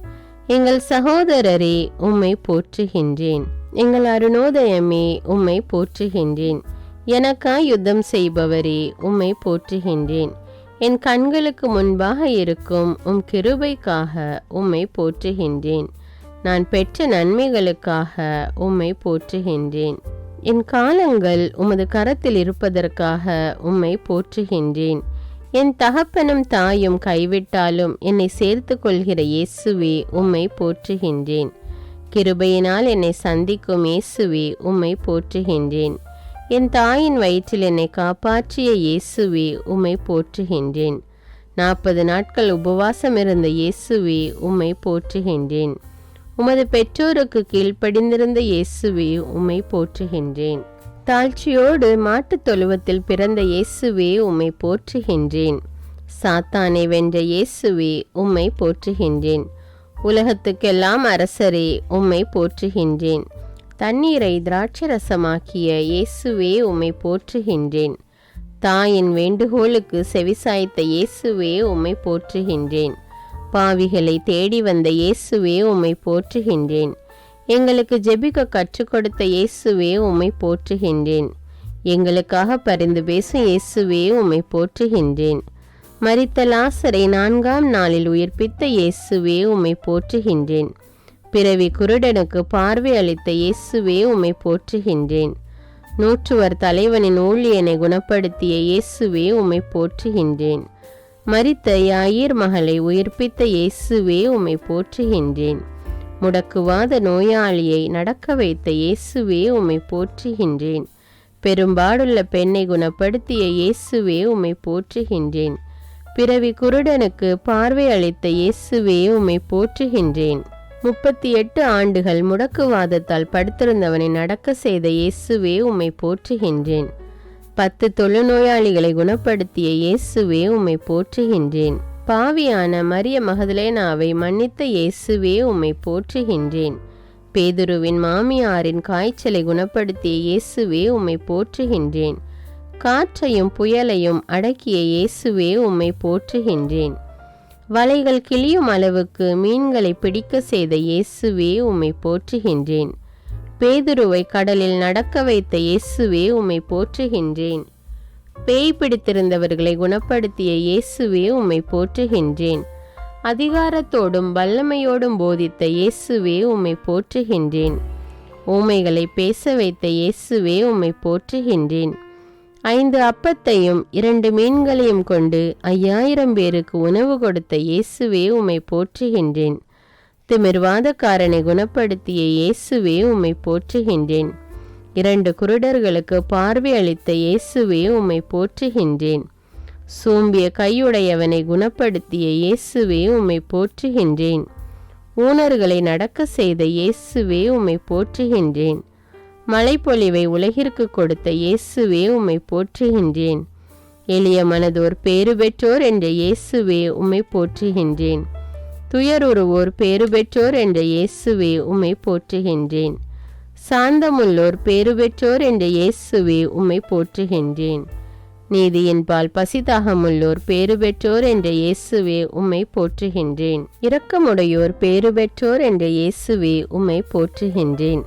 எங்கள் சகோதரரே உம்மை போற்றுகின்றேன். எங்கள் அருணோதயமே உம்மை போற்றுகின்றேன். எனக்காய் யுத்தம் செய்பவரே உம்மை போற்றுகின்றேன். என் கண்களுக்கு முன்பாக இருக்கும் உம் கிருபைக்காக உம்மை போற்றுகின்றேன். நான் பெற்ற நன்மைகளுக்காக உம்மை போற்றுகின்றேன். என் காலங்கள் உமது கரத்தில் இருப்பதற்காக உம்மை போற்றுகின்றேன். என் தகப்பனும் தாயும் கைவிட்டாலும் என்னை சேர்த்து கொள்கிற இயேசுவே உம்மை போற்றுகின்றேன். கிருபையினால் என்னை சந்திக்கும் இயேசுவே உம்மை போற்றுகின்றேன். என் தாயின் வயிற்றில் என்னை காப்பாற்றிய இயேசுவே உம்மை போற்றுகின்றேன். 40 நாட்கள் உபவாசம் இருந்த இயேசுவே உம்மை போற்றுகின்றேன். உமது பெற்றோருக்கு கீழ்ப்படிந்திருந்த இயேசுவே உம்மை போற்றுகின்றேன். தாழ்ச்சியோடு மாட்டுத் தொழுவத்தில் பிறந்த இயேசுவே உம்மை போற்றுகின்றேன். சாத்தானை வென்ற இயேசுவே உம்மை போற்றுகின்றேன். உலகத்துக்கெல்லாம் அரசரே உம்மை போற்றுகின்றேன். தண்ணீரை திராட்சரசமாக்கிய இயேசுவே உம்மை போற்றுகின்றேன். தாயின் வேண்டுகோளுக்கு செவிசாய்த்த இயேசுவே உம்மை போற்றுகின்றேன். பாவிகளை தேடி வந்த இயேசுவே உம்மை போற்றுகின்றேன். எங்களுக்கு ஜெபிக்க கற்றுக் கொடுத்த இயேசுவே உம்மை போற்றுகின்றேன். எங்களுக்காக பரிந்து பேசும் இயேசுவே உம்மை போற்றுகின்றேன். மரித்த லாசரை 4ஆம் நாளில் உயிர்ப்பித்த இயேசுவே உம்மை போற்றுகின்றேன். பிறவி குருடனுக்கு பார்வை அளித்த இயேசுவே உம்மை போற்றுகின்றேன். 100 தலைவனின் ஊழியனை குணப்படுத்திய இயேசுவே உம்மை போற்றுகின்றேன். மரித்த யாயிர் மகளை உயிர்ப்பித்த இயேசுவே உம்மை போற்றுகின்றேன். முடக்குவாத நோயாளியை நடக்க வைத்த இயேசுவே உம்மை போற்றுகின்றேன். பெரும்பாடுள்ள பெண்ணை குணப்படுத்திய இயேசுவே உம்மை போற்றுகின்றேன். பிறவி குருடனுக்கு பார்வை அளித்த இயேசுவே உம்மை போற்றுகின்றேன். 38 ஆண்டுகள் முடக்குவாதத்தால் படுத்திருந்தவனை நடக்க செய்த இயேசுவே உம்மை போற்றுகின்றேன். 10 தொழுநோயாளிகளை குணப்படுத்திய இயேசுவே உம்மை போற்றுகின்றேன். பாவியான மரிய மகதலேனாவை மன்னித்த இயேசுவே உம்மை போற்றுகின்றேன். பேதுருவின் மாமியாரின் காய்ச்சலை குணப்படுத்திய இயேசுவே உம்மை போற்றுகின்றேன். காற்றையும் புயலையும் அடக்கிய இயேசுவே உம்மை போற்றுகின்றேன். வலைகள் கிளியும் அளவுக்கு மீன்களை பிடிக்க செய்த இயேசுவே உம்மை போற்றுகின்றேன். பேதுருவை கடலில் நடக்க வைத்த இயேசுவே உம்மை போற்றுகின்றேன். பேய் பிடித்திருந்தவர்களை குணப்படுத்திய இயேசுவே உம்மை போற்றுகின்றேன். அதிகாரத்தோடும் வல்லமையோடும் போதித்த இயேசுவே உம்மை போற்றுகின்றேன். ஊமைகளை பேச வைத்த இயேசுவே உம்மை போற்றுகின்றேன். 5 அப்பத்தையும் 2 மீன்களையும் கொண்டு 5000 பேருக்கு உணவு கொடுத்த இயேசுவே உம்மை போற்றுகின்றேன். திமிர்வாதக்காரனை குணப்படுத்திய இயேசுவே உம்மை போற்றுகின்றேன். 2 குருடர்களுக்கு பார்வை அளித்த இயேசுவே உம்மை போற்றுகின்றேன். சூம்பிய கையுடையவனை குணப்படுத்திய இயேசுவே உம்மை போற்றுகின்றேன். ஊனர்களை நடக்க செய்த இயேசுவே உம்மை போற்றுகின்றேன். மழைப்பொழிவை உலகிற்கு கொடுத்த இயேசுவே உம்மை போற்றுகின்றேன். எளிய மனதோர் பேறு பெற்றோர் என்ற இயேசுவே உம்மை போற்றுகின்றேன். துயருருவோர் பேறு பெற்றோர் என்ற இயேசுவே உம்மை போற்றுகின்றேன். சாந்தமுள்ளோர் பேறு பெற்றோர் என்ற இயேசுவே உம்மை போற்றுகின்றேன். நீதியின்பால் பசிதாகமுள்ளோர் பேறு பெற்றோர் என்ற இயேசுவே உம்மை போற்றுகின்றேன். இரக்கமுடையோர் பேறு பெற்றோர் என்ற இயேசுவே உம்மை போற்றுகின்றேன்.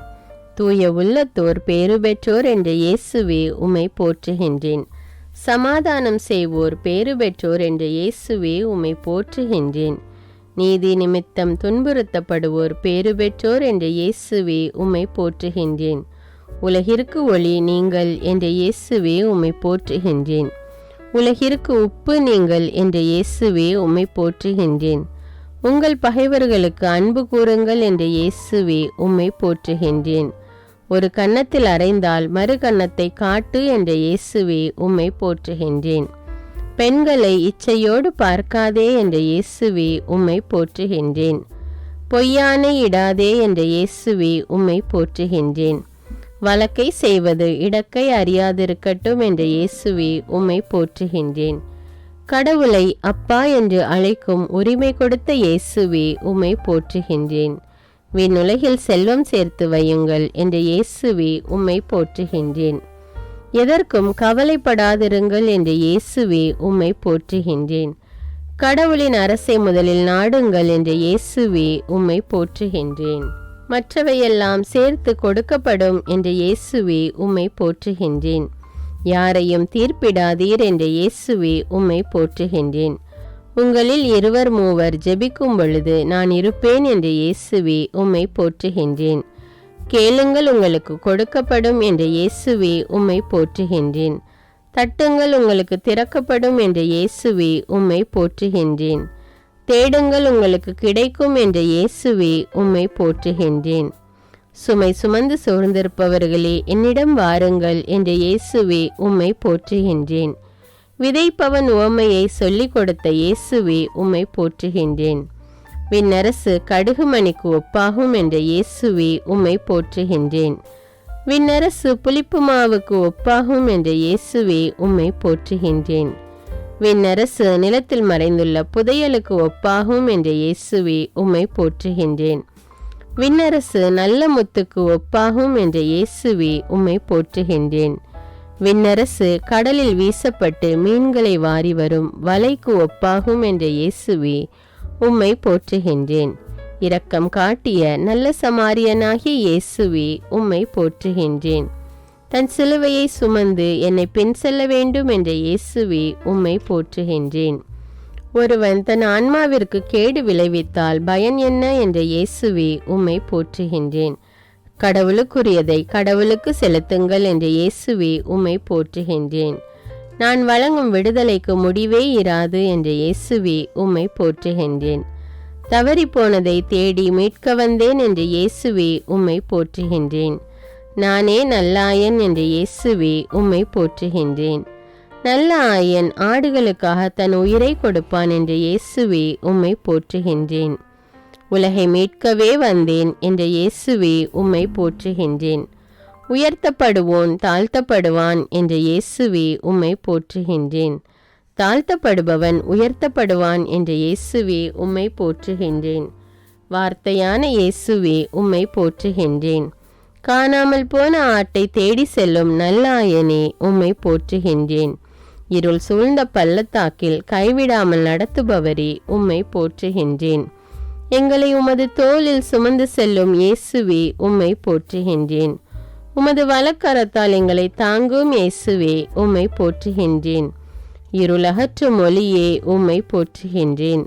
தூய உள்ளத்தோர் பேறு பெற்றோர் என்ற இயேசுவே உம்மை போற்றுகின்றேன். சமாதானம் செய்வோர் பேறு பெற்றோர் என்ற இயேசுவே உம்மை போற்றுகின்றேன். நீதி நிமித்தம் துன்புறுத்தப்படுவோர் பேறு பெற்றோர் என்ற இயேசுவே உம்மை போற்றுகின்றேன். உலகிற்கு ஒளி நீங்கள் என்ற இயேசுவே உம்மை போற்றுகின்றேன். உலகிற்கு உப்பு நீங்கள் என்ற இயேசுவே உம்மை போற்றுகின்றேன். உங்கள் பகைவர்களுக்கு அன்பு கூறுங்கள் என்ற இயேசுவே உம்மை போற்றுகின்றேன். ஒரு கன்னத்தில் அறைந்தால் மறு கன்னத்தை காட்டு என்ற இயேசுவே உம்மை போற்றுகின்றேன். பெண்களை இச்சையோடு பார்க்காதே என்ற இயேசுவே உம்மை போற்றுகின்றேன். பொய்யானை இடாதே என்ற இயேசுவே உம்மை போற்றுகின்றேன். வழக்கை செய்வது இடக்கை அறியாதிருக்கட்டும் என்ற இயேசுவே உம்மை போற்றுகின்றேன். கடவுளை அப்பா என்று அழைக்கும் உரிமை கொடுத்த இயேசுவே உம்மை போற்றுகின்றேன். விண்ணுலகில் செல்வம் சேர்த்து வையுங்கள் என்ற இயேசுவே உம்மை போற்றுகின்றேன். எதற்கும் கவலைப்படாதிருங்கள் என்ற இயேசுவே உம்மை போற்றுகின்றேன். கடவுளின் அரசை முதலில் நாடுங்கள் என்ற இயேசுவே உம்மை போற்றுகின்றேன். மற்றவையெல்லாம் சேர்த்து கொடுக்கப்படும் என்ற இயேசுவே உம்மை போற்றுகின்றேன். யாரையும் தீர்ப்பிடாதீர் என்ற இயேசுவே உம்மை போற்றுகின்றேன். உங்களில் 2-3 ஜெபிக்கும் பொழுது நான் இருப்பேன் என்ற இயேசுவே உம்மை போற்றுகின்றேன். கேளுங்கள் உங்களுக்கு கொடுக்கப்படும் என்ற இயேசுவே உம்மை போற்றுகின்றேன். தட்டுங்கள் உங்களுக்கு திறக்கப்படும் என்ற இயேசுவே உம்மை போற்றுகின்றேன். தேடுங்கள் உங்களுக்கு கிடைக்கும் என்ற இயேசுவே உம்மை போற்றுகின்றேன். சுமை சுமந்து சோர்ந்திருப்பவர்களே என்னிடம் வாருங்கள் என்ற இயேசுவே உம்மை போற்றுகின்றேன். விதைப்பவன் உவமையை சொல்லிக் கொடுத்த இயேசுவே உம்மை போற்றுகின்றேன். விண்ணரசு கடுகுமணிக்கு ஒப்பாகும் என்ற இயேசுவே உம்மை போற்றுகின்றேன். விண்ணரசு புளிப்பு மாவுக்கு ஒப்பாகும் என்ற இயேசுவே உம்மை போற்றுகின்றேன். விண்ணரசு நிலத்தில் மறைந்துள்ள புதையலுக்கு ஒப்பாகும் என்ற இயேசுவே உம்மை போற்றுகின்றேன். விண்ணரசு நல்ல முத்துக்கு ஒப்பாகும் என்ற இயேசுவே உம்மை போற்றுகின்றேன். விண்ணரசு கடலில் வீசப்பட்டு மீன்களை வாரி வரும் வலைக்கு ஒப்பாகும் என்ற இயேசுவே உம்மை போற்றுகின்றேன். இரக்கம் காட்டிய நல்ல சமாரியனாகிய இயேசுவே உம்மை போற்றுகின்றேன். தன் சிலுவையை சுமந்து என்னை பின் செல்ல வேண்டும் என்ற இயேசுவே உம்மை போற்றுகின்றேன். ஒருவன் தன் ஆன்மாவிற்கு கேடு விளைவித்தால் பயன் என்ன என்ற இயேசுவே உம்மை போற்றுகின்றேன். கடவுளுக்குரியதை கடவுளுக்கு செலுத்துங்கள் என்ற இயேசுவே உம்மை போற்றுகின்றேன். நான் வழங்கும் விடுதலைக்கு முடிவே இராது என்ற இயேசுவே உம்மை போற்றுகின்றேன். தவறிப்போனதை தேடி மீட்க வந்தேன் என்ற இயேசுவே உம்மை போற்றுகின்றேன். நானே நல்லாயன் என்ற இயேசுவே உம்மை போற்றுகின்றேன். நல்ல ஆயன் ஆடுகளுக்காக தன் உயிரை கொடுப்பான் என்ற இயேசுவே உம்மை போற்றுகின்றேன். உலகை மீட்கவே வந்தேன் என்ற இயேசுவே உம்மை போற்றுகின்றேன். உயர்த்தப்படுவோன் தாழ்த்தப்படுவான் என்ற இயேசுவே உம்மை போற்றுகின்றேன். தாழ்த்தப்படுபவன் உயர்த்தப்படுவான் என்ற இயேசுவே உம்மை போற்றுகின்றேன். வார்த்தையான இயேசுவே உம்மை போற்றுகின்றேன். காணாமல் போன ஆட்டை தேடி செல்லும் நல்லாயனே உம்மை போற்றுகின்றேன். இருள் சூழ்ந்த பள்ளத்தாக்கில் கைவிடாமல் நடத்துபவரே உம்மை போற்றுகின்றேன். எங்களை உமது தோளில் சுமந்து செல்லும் இயேசுவே உம்மை போற்றுகின்றேன். உமது வலக்கரத்தால் எங்களை தாங்கும் இயேசுவே உம்மை போற்றுகின்றேன். இருளகற்றும் ஒளியே உம்மை போற்றுகின்றேன்.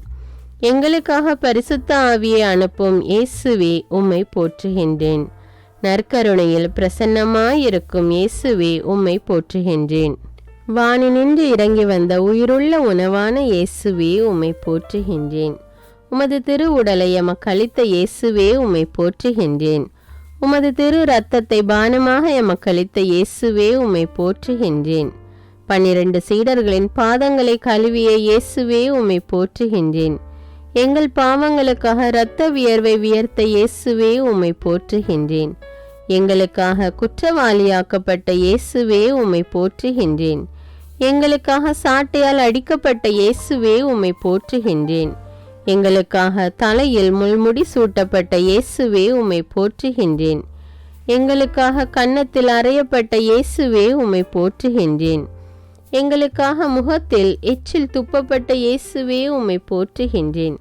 எங்களுக்காக பரிசுத்த ஆவியை அனுப்பும் இயேசுவே உம்மை போற்றுகின்றேன். நற்கருணையில் பிரசன்னமாயிருக்கும் இயேசுவே உம்மை போற்றுகின்றேன். வானினின்று இறங்கி வந்த உயிருள்ள உணவான இயேசுவே உம்மை போற்றுகின்றேன். உமது திரு உடலை எமக்களித்த இயேசுவே உம்மை போற்றுகின்றேன். உமது திரு இரத்தத்தை பானமாக எமக்களித்த இயேசுவே உம்மை போற்றுகின்றேன். 12 சீடர்களின் பாதங்களை கழுவிய இயேசுவே உம்மை போற்றுகின்றேன். எங்கள் பாவங்களுக்காக இரத்த வியர்வை வியர்த்த இயேசுவே உம்மை போற்றுகின்றேன். எங்களுக்காக குற்றவாளியாக்கப்பட்ட இயேசுவே உம்மை போற்றுகின்றேன். எங்களுக்காக சாட்டையால் அடிக்கப்பட்ட இயேசுவே உம்மை போற்றுகின்றேன். எங்களுக்காக தலையில் முள்முடி சூட்டப்பட்ட இயேசுவே உம்மை போற்றுகின்றேன். எங்களுக்காக கன்னத்தில் அறையப்பட்ட இயேசுவே உம்மை போற்றுகின்றேன். எங்களுக்காக முகத்தில் எச்சில் துப்பப்பட்ட இயேசுவே உம்மை போற்றுகின்றேன்.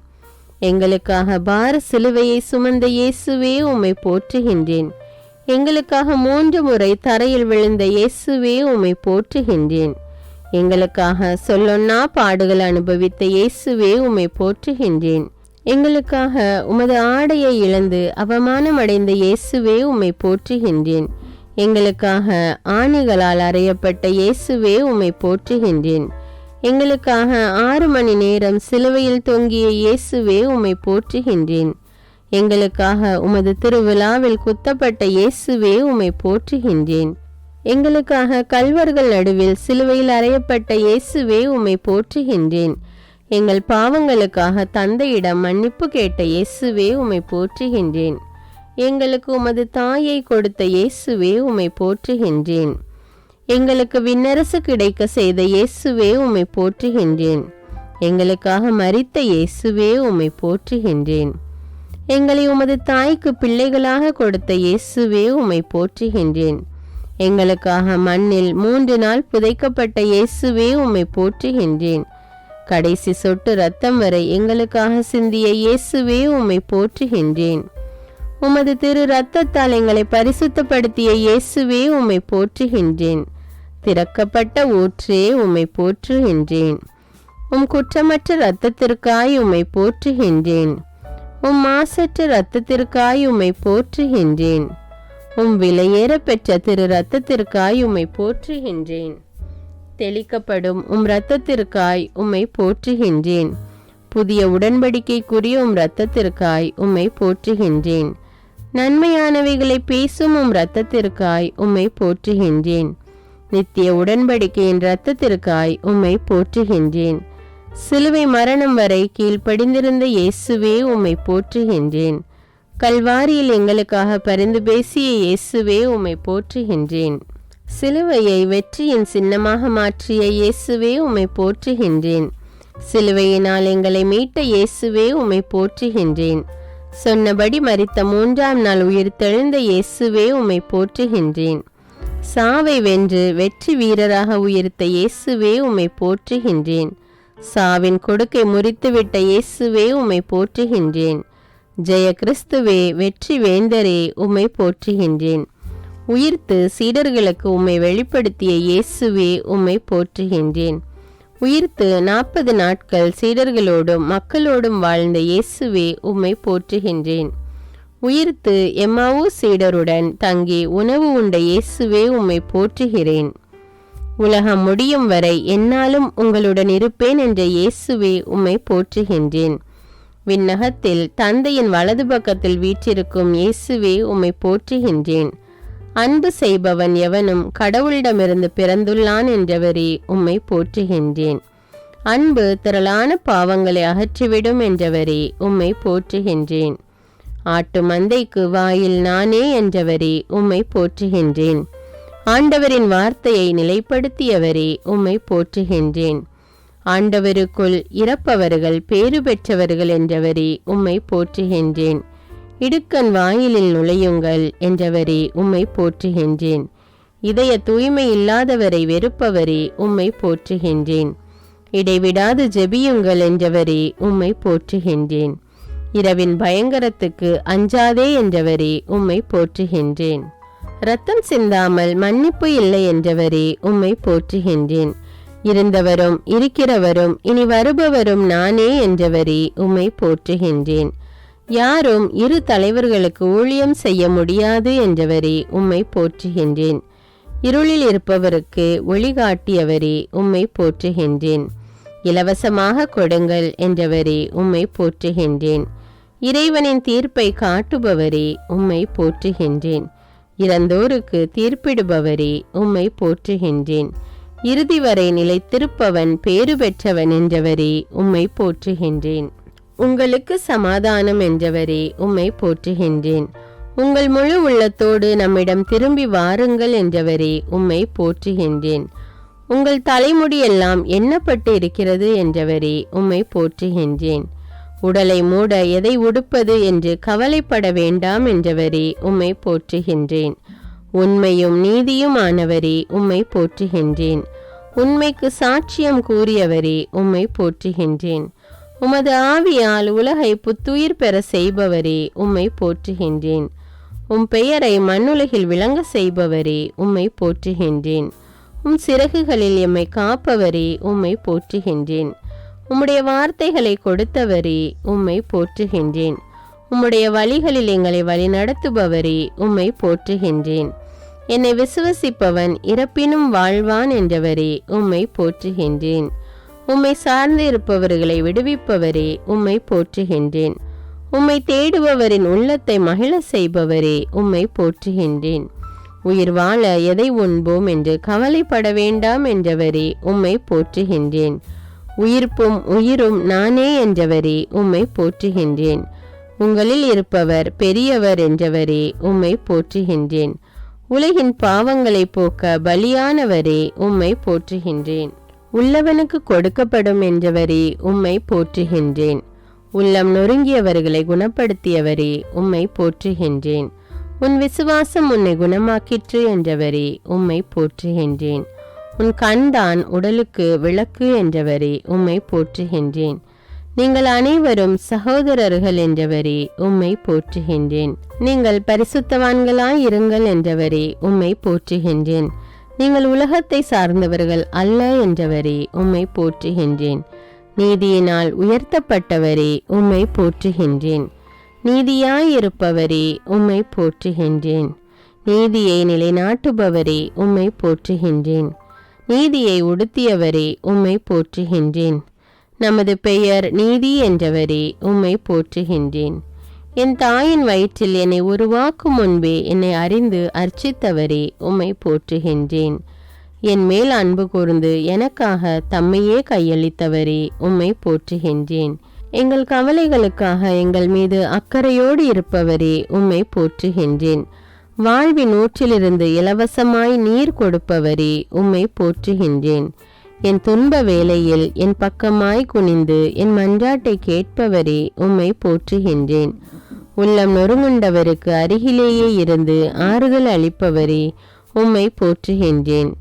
எங்களுக்காக பார சிலுவையை சுமந்த இயேசுவே உம்மை போற்றுகின்றேன். எங்களுக்காக 3 முறை தரையில் விழுந்த இயேசுவே உம்மை போற்றுகின்றேன். எங்களுக்காக சொல்லொன்னா பாடுகள் அனுபவித்த இயேசுவே உம்மை போற்றுகின்றேன். எங்களுக்காக உமது ஆடையை இழந்து அவமானமடைந்த இயேசுவே உம்மை போற்றுகின்றேன். எங்களுக்காக ஆணிகளால் அறையப்பட்ட இயேசுவே உம்மை போற்றுகின்றேன். எங்களுக்காக 6 மணி நேரம் சிலுவையில் தொங்கிய இயேசுவே உம்மை போற்றுகின்றேன். எங்களுக்காக உமது திருவிழாவில் குத்தப்பட்ட இயேசுவே உம்மை போற்றுகின்றேன். எங்களுக்காக கல்வர்கள் நடுவில் சிலுவையில் அறையப்பட்ட இயேசுவே உம்மை போற்றுகின்றேன். எங்கள் பாவங்களுக்காக தந்தையிடம் மன்னிப்பு கேட்ட இயேசுவே உம்மை போற்றுகின்றேன். எங்களுக்கு உமது தாயை கொடுத்த இயேசுவே உம்மை போற்றுகின்றேன். எங்களுக்கு விண்ணரசு கிடைக்க செய்த இயேசுவே உம்மை போற்றுகின்றேன். எங்களுக்காக மரித்த இயேசுவே உம்மை போற்றுகின்றேன். எங்களை உமது தாய்க்கு பிள்ளைகளாக கொடுத்த இயேசுவே உம்மை போற்றுகின்றேன். எங்களுக்காக மண்ணில் 3 நாள் புதைக்கப்பட்ட இயேசுவே உம்மை போற்றுகின்றேன். கடைசி சொட்டு இரத்தம் வரை எங்களுக்காக சிந்திய இயேசுவே உம்மை போற்றுகின்றேன். உமது திரு இரத்தத்தால் எங்களை பரிசுத்தப்படுத்திய இயேசுவே உம்மை போற்றுகின்றேன். திறக்கப்பட்ட ஊற்றே உம்மை போற்றுகின்றேன். உம் குற்றமற்ற இரத்தத்திற்காய் உம்மை போற்றுகின்றேன். உம் மாசற்ற இரத்தத்திற்காய் உம்மை போற்றுகின்றேன். உம் விலையேற பெற்ற திரு இரத்தத்திற்காய் உம்மை போற்றுகின்றேன். தெளிக்கப்படும் உம் இரத்தத்திற்காய் உம்மை போற்றுகின்றேன். புதிய உடன்படிக்கைக்குரிய உம் இரத்தத்திற்காய் உம்மை போற்றுகின்றேன். நன்மையானவைகளை பேசும் உம் இரத்தத்திற்காய் உம்மை போற்றுகின்றேன். நித்திய உடன்படிக்கையின் இரத்தத்திற்காய் உம்மை போற்றுகின்றேன். சிலுவை மரணம் வரை கீழ்ப்படிந்திருந்த இயேசுவே உம்மை போற்றுகின்றேன். கல்வாரியில் எங்களுக்காக பரிந்து பேசிய இயேசுவே உம்மை போற்றுகின்றேன். சிலுவையை வெற்றியின் சின்னமாக மாற்றிய இயேசுவே உம்மை போற்றுகின்றேன். சிலுவையினால் எங்களை மீட்ட இயேசுவே உம்மை போற்றுகின்றேன். சொன்னபடி மரித்த 3ஆம் நாள் உயிர்த்தெழுந்த இயேசுவே உம்மை போற்றுகின்றேன். சாவை வென்று வெற்றி வீரராக உயிர்த்த இயேசுவே உம்மை போற்றுகின்றேன். சாவின் கொடுக்கை முறித்துவிட்ட இயேசுவே உம்மை போற்றுகின்றேன். ஜெய கிறிஸ்துவே, வெற்றி வேந்தரே, உம்மை போற்றுகின்றேன். உயிர்த்து சீடர்களுக்கு உம்மை வெளிப்படுத்திய இயேசுவே உம்மை போற்றுகின்றேன். உயிர்த்து 40 நாட்கள் சீடர்களோடும் மக்களோடும் வாழ்ந்த இயேசுவே உம்மை போற்றுகின்றேன். உயிர்த்து எம்மாவூ சீடருடன் தங்கி உணவு உண்ட இயேசுவே உம்மை போற்றுகிறேன். உலகம் முடியும் வரை என்னாலும் உங்களுடன் இருப்பேன் என்ற இயேசுவே உம்மை போற்றுகின்றேன். விண்ணகத்தில் தந்தையின் வலது பக்கத்தில் வீற்றிருக்கும் இயேசுவே உம்மை போற்றுகின்றேன். அன்பு செய்பவன் எவனும் கடவுளிடமிருந்து பிறந்துள்ளான் என்றவரே உம்மை போற்றுகின்றேன். அன்பு திரளான பாவங்களை அகற்றிவிடும் என்றவரே உம்மை போற்றுகின்றேன். ஆட்டு மந்தைக்கு வாயில் நானே என்றவரே உம்மை போற்றுகின்றேன். ஆண்டவரின் வார்த்தையை நிலைப்படுத்தியவரே உம்மை போற்றுகின்றேன். ஆண்டவருக்குள் இறப்பவர்கள் பேறு பெற்றவர்கள் என்றவரே உம்மை போற்றுகின்றேன். இடுக்கண் வாயிலில் நுழையுங்கள் என்றவரே உம்மை போற்றுகின்றேன். இதய தூய்மை இல்லாதவரை வெறுப்பவரே உம்மை போற்றுகின்றேன். இடைவிடாது ஜெபியுங்கள் என்றவரே உம்மை போற்றுகின்றேன். இரவின் பயங்கரத்துக்கு அஞ்சாதே என்றவரே உம்மை போற்றுகின்றேன். இரத்தம் சிந்தாமல் மன்னிப்பு இல்லை என்றவரே உம்மை போற்றுகின்றேன். இருந்தவரும் இருக்கிறவரும் இனி வருபவரும் நானே என்றவரே உம்மை போற்றுகின்றேன். யாரும் 2 தலைவர்களுக்கு ஊழியம் செய்ய முடியாது என்றவரே உம்மை போற்றுகின்றேன். இருளில் இருப்பவருக்கு ஒளிகாட்டியவரே உம்மை போற்றுகின்றேன். இலவசமாக கொடுங்கள் என்றவரே உம்மை போற்றுகின்றேன். இறைவனின் தீர்ப்பை காட்டுபவரே உம்மை போற்றுகின்றேன். இறந்தோருக்கு தீர்ப்பிடுபவரே உம்மை போற்றுகின்றேன். இறுதி வரை நிலைத்திருப்பவன் பேறு பெற்றவன் என்றவரே உம்மை போற்றுகின்றேன். உங்களுக்கு சமாதானம் என்றவரே உம்மை போற்றுகின்றேன். உங்கள் முழு உள்ளத்தோடு நம்மிடம் திரும்பி வாருங்கள் என்றவரே உம்மை போற்றுகின்றேன். உங்கள் தலைமுடியெல்லாம் எண்ணப்பட்டு இருக்கிறது என்றவரே உம்மை போற்றுகின்றேன். உடலை மூட எதை உடுப்பது என்று கவலைப்பட வேண்டாம் என்றவரே உம்மை போற்றுகின்றேன். உண்மையும் நீதியும் ஆனவரே உம்மை போற்றுகின்றேன். உண்மைக்கு சாட்சியம் கூறியவரே உம்மை போற்றுகின்றேன். உமது ஆவியால் உலகை புத்துயிர் பெற செய்பவரே உம்மை போற்றுகின்றேன். உம் பெயரை மண்ணுலகில் விளங்க செய்பவரே உம்மை போற்றுகின்றேன். சிறகுகளில் எம்மை காப்பவரே உம்மை போற்றுகின்றேன். உம்முடைய வார்த்தைகளை கொடுத்தவரே உம்மை போற்றுகின்றேன். உம்முடைய வழிகளில் எங்களை வழிநடத்துபவரே உம்மை போற்றுகின்றேன். என்னை விசுவசிப்பவன் இறப்பினும் வாழ்வான் என்றவரே உம்மை போற்றுகின்றேன். உம்மை சார்ந்து இருப்பவர்களை விடுவிப்பவரே உம்மை போற்றுகின்றேன். உம்மை தேடுபவரின் உள்ளத்தை மகிழ செய்பவரே உம்மை போற்றுகின்றேன். உயிர் வாழ எதை உண்போம் என்று கவலைப்பட வேண்டாம் என்றவரே உம்மை போற்றுகின்றேன். உயிர்ப்பும் உயிரும் நானே என்றவரே உம்மை போற்றுகின்றேன். உங்களில் இருப்பவர் பெரியவர் என்றவரே உம்மை போற்றுகின்றேன். உலகின் பாவங்களை போக்க பலியானவரே உம்மை போற்றுகின்றேன். உள்ளவனுக்கு கொடுக்கப்படும் என்றவரே உம்மை போற்றுகின்றேன். உள்ளம் நொறுங்கியவர்களை குணப்படுத்தியவரே உம்மை போற்றுகின்றேன். உன் விசுவாசம் உன்னை குணமாக்கிற்று என்றவரே உம்மை போற்றுகின்றேன். உன் கண்தான் உடலுக்கு விளக்கு என்றவரே உம்மை போற்றுகின்றேன். நீங்கள் அனைவரும் சகோதரர்கள் என்றவரே உம்மை போற்றுகின்றேன். நீங்கள் பரிசுத்தவான்களாய் இருங்கள் என்றவரே உம்மை போற்றுகின்றேன். நீங்கள் உலகத்தை சார்ந்தவர்கள் அல்ல என்றவரே உம்மை போற்றுகின்றேன். நீதியினால் உயர்த்தப்பட்டவரே உம்மை போற்றுகின்றேன். நீதியாயிருப்பவரே உம்மை போற்றுகின்றேன். நீதியை நிலைநாட்டுபவரே உம்மை போற்றுகின்றேன். நீதியை உடுத்தியவரே உம்மை போற்றுகின்றேன். நமது பெயர் நீதி என்றவரே உம்மை போற்றுகின்றேன். என் தாயின் வயிற்றில் என்னை உருவாக்கும் முன்பே என்னை அறிந்து அர்ச்சித்தவரே உம்மை போற்றுகின்றேன். என் மேல் அன்பு கூர்ந்து எனக்காக தம்மையே கையளித்தவரே உம்மை போற்றுகின்றேன். எங்கள் கவலைகளுக்காக எங்கள் மீது அக்கறையோடு இருப்பவரே உம்மை போற்றுகின்றேன். வாழ்வின் ஊற்றிலிருந்து இலவசமாய் நீர் கொடுப்பவரே உம்மை போற்றுகின்றேன். என் துன்ப வேளையில் என் பக்கமாய் குனிந்து என் மன்றாட்டை கேட்பவரே உம்மை போற்றுகின்றேன். உள்ளம் நொறுங்குண்டவருக்கு அருகிலேயே இருந்து ஆறுதல் அளிப்பவரே உம்மை போற்றுகின்றேன்.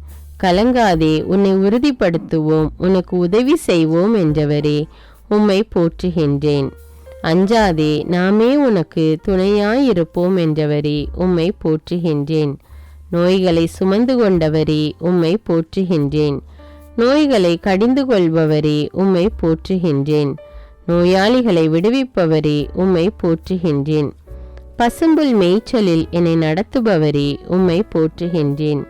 கலங்காதே, உன்னை உறுதிப்படுத்துவோம், உனக்கு உதவி செய்வோம் என்றவரே உம்மை போற்றுகின்றேன். அஞ்சாதே, நாமே உனக்கு துணையாயிருப்போம் என்றவரே உம்மை போற்றுகின்றேன். நோய்களை சுமந்து கொண்டவரே உம்மை போற்றுகின்றேன். நோய்களை கடிந்து கொள்பவரே உம்மை போற்றுகின்றேன். நோயாளிகளை விடுவிப்பவரே உம்மை போற்றுகின்றேன். பசும்புல் மேய்ச்சலில் என்னை நடத்துபவரே உம்மை போற்றுகின்றேன்.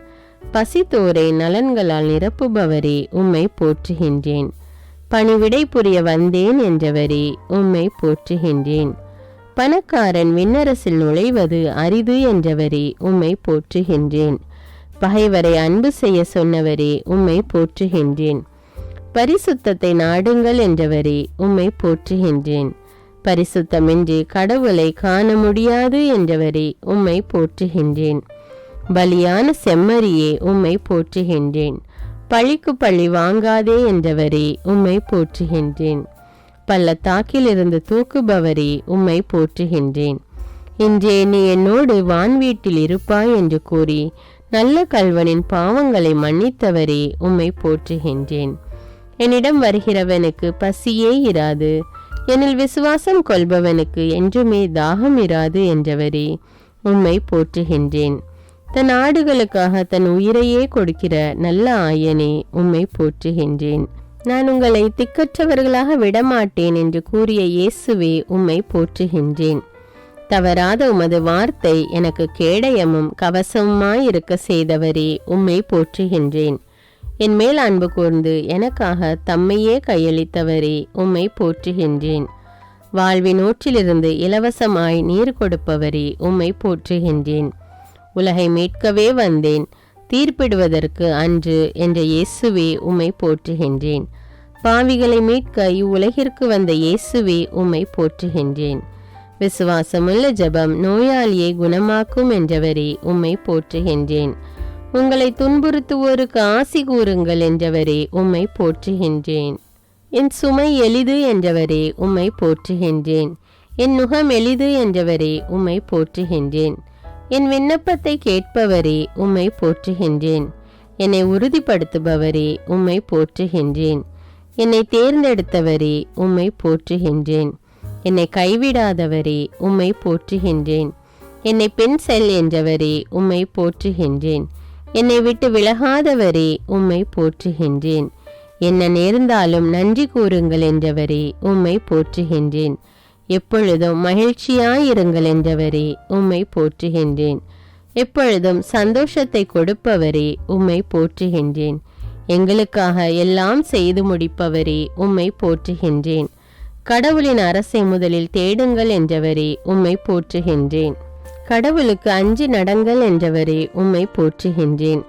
பசித்தோரை நலன்களால் நிரப்புபவரே உம்மை போற்றுகின்றேன். பணிவிடை புரிய வந்தேன் என்றவரே உம்மை போற்றுகின்றேன். பணக்காரன் விண்ணரசில் நுழைவது அரிது என்றவரே உம்மை போற்றுகின்றேன். பகைவரை அன்பு செய்ய சொன்னவரே உம்மை போற்றுகின்றேன். பரிசுத்தத்தை நாடுங்கள் என்றவரே உம்மை போற்றுகின்றேன். பரிசுத்தமின்றி கடவுளை காண முடியாது என்றவரே உம்மை போற்றுகின்றேன். பலியான செம்மறியே உம்மை போற்றுகின்றேன். பழிக்கு பழி வாங்காதே என்றவரே உம்மை போற்றுகின்றேன். பள்ளத்தாக்கிலிருந்து தூக்குபவரே உம்மை போற்றுகின்றேன். இன்றே நீ என்னோடு வான்வீட்டில் இருப்பாய் என்று கூறி நல்ல கல்வனின் பாவங்களை மன்னித்தவரே உம்மை போற்றுகின்றேன். என்னிடம் வருகிறவனுக்கு பசியே இராது, என்னில் விசுவாசம் கொள்பவனுக்கு என்றுமே தாகம் இராது என்றவரே உம்மை போற்றுகின்றேன். தன் ஆடுகளுக்காக தன் உயிரையே கொடுக்கிற நல்ல ஆயனே உம்மை போற்றுகின்றேன். நான் உங்களை திக்கற்றவர்களாக விடமாட்டேன் என்று கூறிய இயேசுவே உம்மை போற்றுகின்றேன். தவறாத உமது வார்த்தை எனக்கு கேடயமும் கவசமுமாயிருக்க செய்தவரே உம்மை போற்றுகின்றேன். என் மேல் அன்பு கூர்ந்து எனக்காக தம்மையே கையளித்தவரே உம்மை போற்றுகின்றேன். வாழ்வின் ஊற்றிலிருந்து இலவசமாய் நீர் கொடுப்பவரே உம்மை போற்றுகின்றேன். உலகை மீட்கவே வந்தேன், தீர்ப்பிடுவதற்கு அன்று என்ற இயேசுவே உம்மை போற்றுகின்றேன். பாவிகளை மீட்க இவ்வுலகிற்கு வந்த இயேசுவே உம்மை போற்றுகின்றேன். விசுவாசமுள்ள ஜெபம் நோயாளியை குணமாக்கும் என்றவரே உம்மை போற்றுகின்றேன். உங்களை துன்புறுத்துவோருக்கு ஆசி கூறுங்கள் என்றவரே உம்மை போற்றுகின்றேன். என் சுமை எளிது என்றவரே உம்மை போற்றுகின்றேன். என் நுகம் எளிது என்றவரே உம்மை போற்றுகின்றேன். என் விண்ணப்பத்தை கேட்பவரே உம்மை போற்றுகின்றேன். என்னை உறுதிப்படுத்துபவரே உம்மை போற்றுகின்றேன். என்னை தேர்ந்தெடுத்தவரே உம்மை போற்றுகின்றேன். என்னை கைவிடாதவரே உம்மை போற்றுகின்றேன். என்னை பெண் செல் என்றவரே உம்மை போற்றுகின்றேன். என்னை விட்டு விலகாதவரே உம்மை போற்றுகின்றேன். என்ன நேர்ந்தாலும் நன்றி கூறுங்கள் என்றவரே உம்மை போற்றுகின்றேன். எப்பொழுதும் மகிழ்ச்சியாயிருங்கள் என்றவரே உம்மை போற்றுகின்றேன். எப்பொழுதும் சந்தோஷத்தை கொடுப்பவரே உம்மை போற்றுகின்றேன். எங்களுக்காக எல்லாம் செய்து முடிப்பவரே உம்மை போற்றுகின்றேன். கடவுளின் அரசை முதலில் தேடுங்கள் என்றவரே உம்மை போற்றுகின்றேன். கடவுளுக்கு அஞ்சி நடங்கள் என்றவரே உம்மை போற்றுகின்றேன்.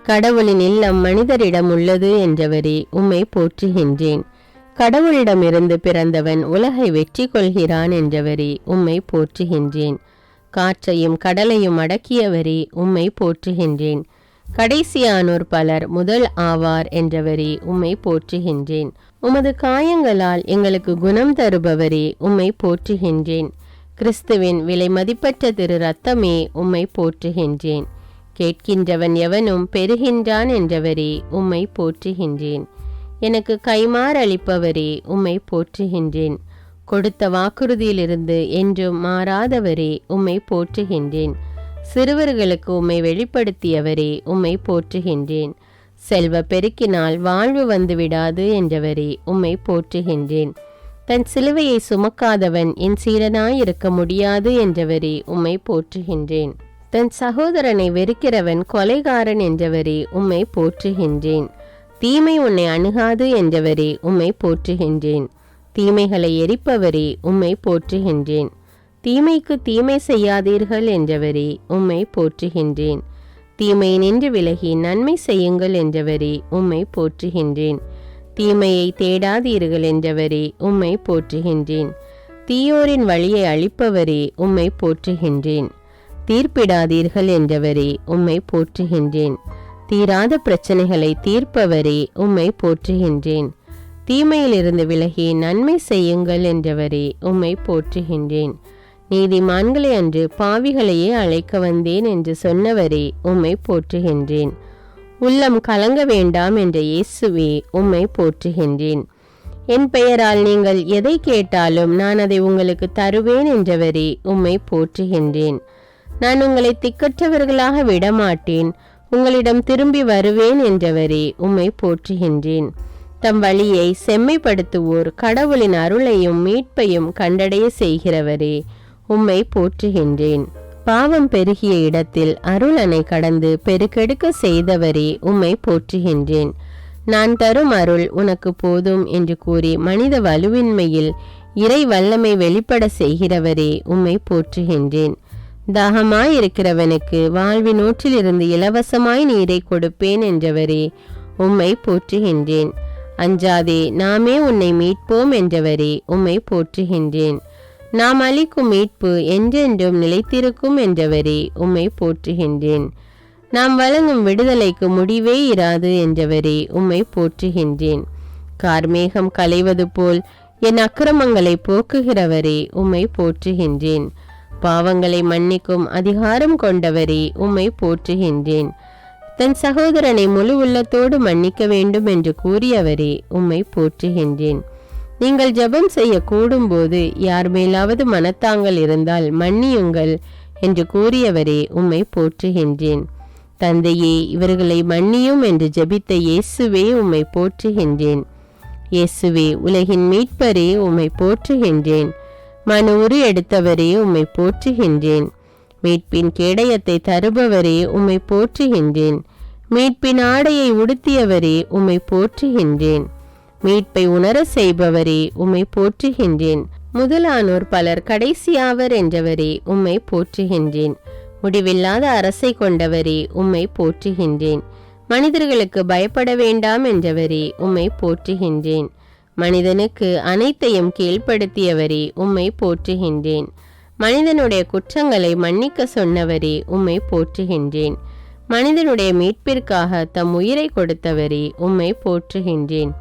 கடவுளின் இல்லம் மனிதரிடம் உள்ளது என்றவரே உம்மை போற்றுகின்றேன். கடவுளிடமிருந்து பிறந்தவன் உலகை வெற்றி கொள்கிறான் என்றவரே உம்மை போற்றுகின்றேன். காற்றையும் கடலையும் அடக்கியவரே உம்மை போற்றுகின்றேன். கடைசியானோர் பலர் முதல் ஆவார் என்றவரே உம்மை போற்றுகின்றேன். உமது காயங்களால் எங்களுக்கு குணம் தருபவரே உம்மை போற்றுகின்றேன். கிறிஸ்துவின் விலை மதிப்பற்ற திரு ரத்தமே உம்மை போற்றுகின்றேன். கேட்கின்றவன் எவனும் பெறுகின்றான் என்றவரே உம்மை போற்றுகின்றேன். எனக்கு கைமாறளிப்பவரே உம்மை போற்றுகின்றேன். கொடுத்த வாக்குறுதியிலிருந்து என்றும் மாறாதவரே உம்மை போற்றுகின்றேன். சிறுவர்களுக்கு உம்மை வெளிப்படுத்தியவரே உம்மை போற்றுகின்றேன். செல்வ பெருக்கினால் வாழ்வு வந்துவிடாது என்றவரே உம்மை போற்றுகின்றேன். தன் சிலுவையை சுமக்காதவன் என் சீடனாயிருக்க முடியாது என்றவரே உம்மை போற்றுகின்றேன். தன் சகோதரனை வெறுக்கிறவன் கொலைகாரன் என்றவரே உம்மை போற்றுகின்றேன். தீமை உன்னை அணுகாது என்றவரே உம்மை போற்றுகின்றேன். தீமைகளை எரிப்பவரே உம்மை போற்றுகின்றேன். தீமைக்கு தீமை செய்யாதீர்கள் என்றவரே உம்மை போற்றுகின்றேன். தீமை நின்று விலகி நன்மை செய்யுங்கள் என்றவரே உம்மை போற்றுகின்றேன். தீமையை தேடாதீர்கள் என்றவரே உம்மை போற்றுகின்றேன். தீயோரின் வழியை அழிப்பவரே உம்மை போற்றுகின்றேன். தீர்ப்பிடாதீர்கள் என்றவரே உம்மை போற்றுகின்றேன். தீராத பிரச்சனைகளை தீர்ப்பவரே உம்மை போற்றுகின்றேன். தீமையிலிருந்து விலகி நன்மை செய்யுங்கள் என்றவரே உம்மை போற்றுகின்றேன். நீதிமான்களை அன்று பாவிகளையே அழைக்க வந்தேன் என்று சொன்னவரே உம்மை போற்றுகின்றேன். உள்ளம் கலங்க வேண்டாம் என்ற இயேசுவே உம்மை போற்றுகின்றேன். என் பெயரால் நீங்கள் எதை கேட்டாலும் நான் அதை உங்களுக்கு தருவேன் என்றவரே உம்மை போற்றுகின்றேன். நான் உங்களை திக்கற்றவர்களாக விடமாட்டேன், உங்களிடம் திரும்பி வருவேன் என்றவரே உம்மை போற்றுகின்றேன். தம் வழியை செம்மைப்படுத்துவோர் கடவுளின் அருளையும் மீட்பையும் கண்டடைய செய்கிறவரே உம்மை போற்றுகின்றேன். பாவம் பெருகிய இடத்தில் அருள் அணை கடந்து பெருக்கெடுக்க செய்தவரே உம்மை போற்றுகின்றேன். நான் தரும் அருள் உனக்கு போதும் என்று கூறி மனித வலுவின்மையில் இறை வல்லமை வெளிப்பட செய்கிறவரே உம்மை போற்றுகின்றேன். தாகமாயிருக்கிறவனுக்கு வாழ்வின் ஊற்றிலிருந்து இலவசமாய் நீரை கொடுப்பேன் என்றவரே உம்மை போற்றுகின்றேன். அஞ்சாதே, நாமே உன்னை மீட்போம் என்றவரே உம்மை போற்றுகின்றேன். நாம் அளிக்கும் மீட்பு என்றென்றும் நிலைத்திருக்கும் என்றவரே உம்மை போற்றுகின்றேன். நாம் வழங்கும் விடுதலைக்கு முடிவே இராது என்றவரே உம்மை போற்றுகின்றேன். கார்மேகம் களைவது போல் என் அக்கிரமங்களை போக்குகிறவரே உம்மை போற்றுகின்றேன். பாவங்களை மன்னிக்கும் அதிகாரம் கொண்டவரே உம்மை போற்றுகின்றேன். தன் சகோதரனை முழு உள்ளத்தோடு மன்னிக்க வேண்டும் என்று கூறியவரே உம்மை போற்றுகின்றேன். நீங்கள் ஜெபம் செய்ய கூடும்போது யார் மேலாவது மனத்தாங்கள் இருந்தால் மன்னியுங்கள் என்று கூறியவரே உம்மை போற்றுகின்றேன். தந்தையே, இவர்களை மன்னியும் என்று ஜெபித்த இயேசுவே உம்மை போற்றுகின்றேன். இயேசுவே, உலகின் மீட்பரே உம்மை போற்றுகின்றேன். மனு உரு எடுத்தவரே உம்மை போற்றுகின்றேன். மீட்பின் கேடயத்தை தருபவரே உம்மை போற்றுகின்றேன். மீட்பின் ஆடையை உடுத்தியவரே உம்மை போற்றுகின்றேன். மீட்பை உணர செய்பவரே உம்மை போற்றுகின்றேன். முதலானோர் பலர் கடைசியாவர் என்றவரே உம்மை போற்றுகின்றேன். முடிவில்லாத அரசை கொண்டவரே உம்மை போற்றுகின்றேன். மனிதர்களுக்கு பயப்பட வேண்டாம் என்றவரே உம்மை போற்றுகின்றேன். மனிதனுக்கு அனைத்தையும் கீழ்ப்படுத்தியவரே உம்மை போற்றுகின்றேன். மனிதனுடைய குற்றங்களை மன்னிக்க சொன்னவரே உம்மை போற்றுகின்றேன். மனிதனுடைய மீட்பிற்காக தம் உயிரை கொடுத்தவரே உம்மை போற்றுகின்றேன்.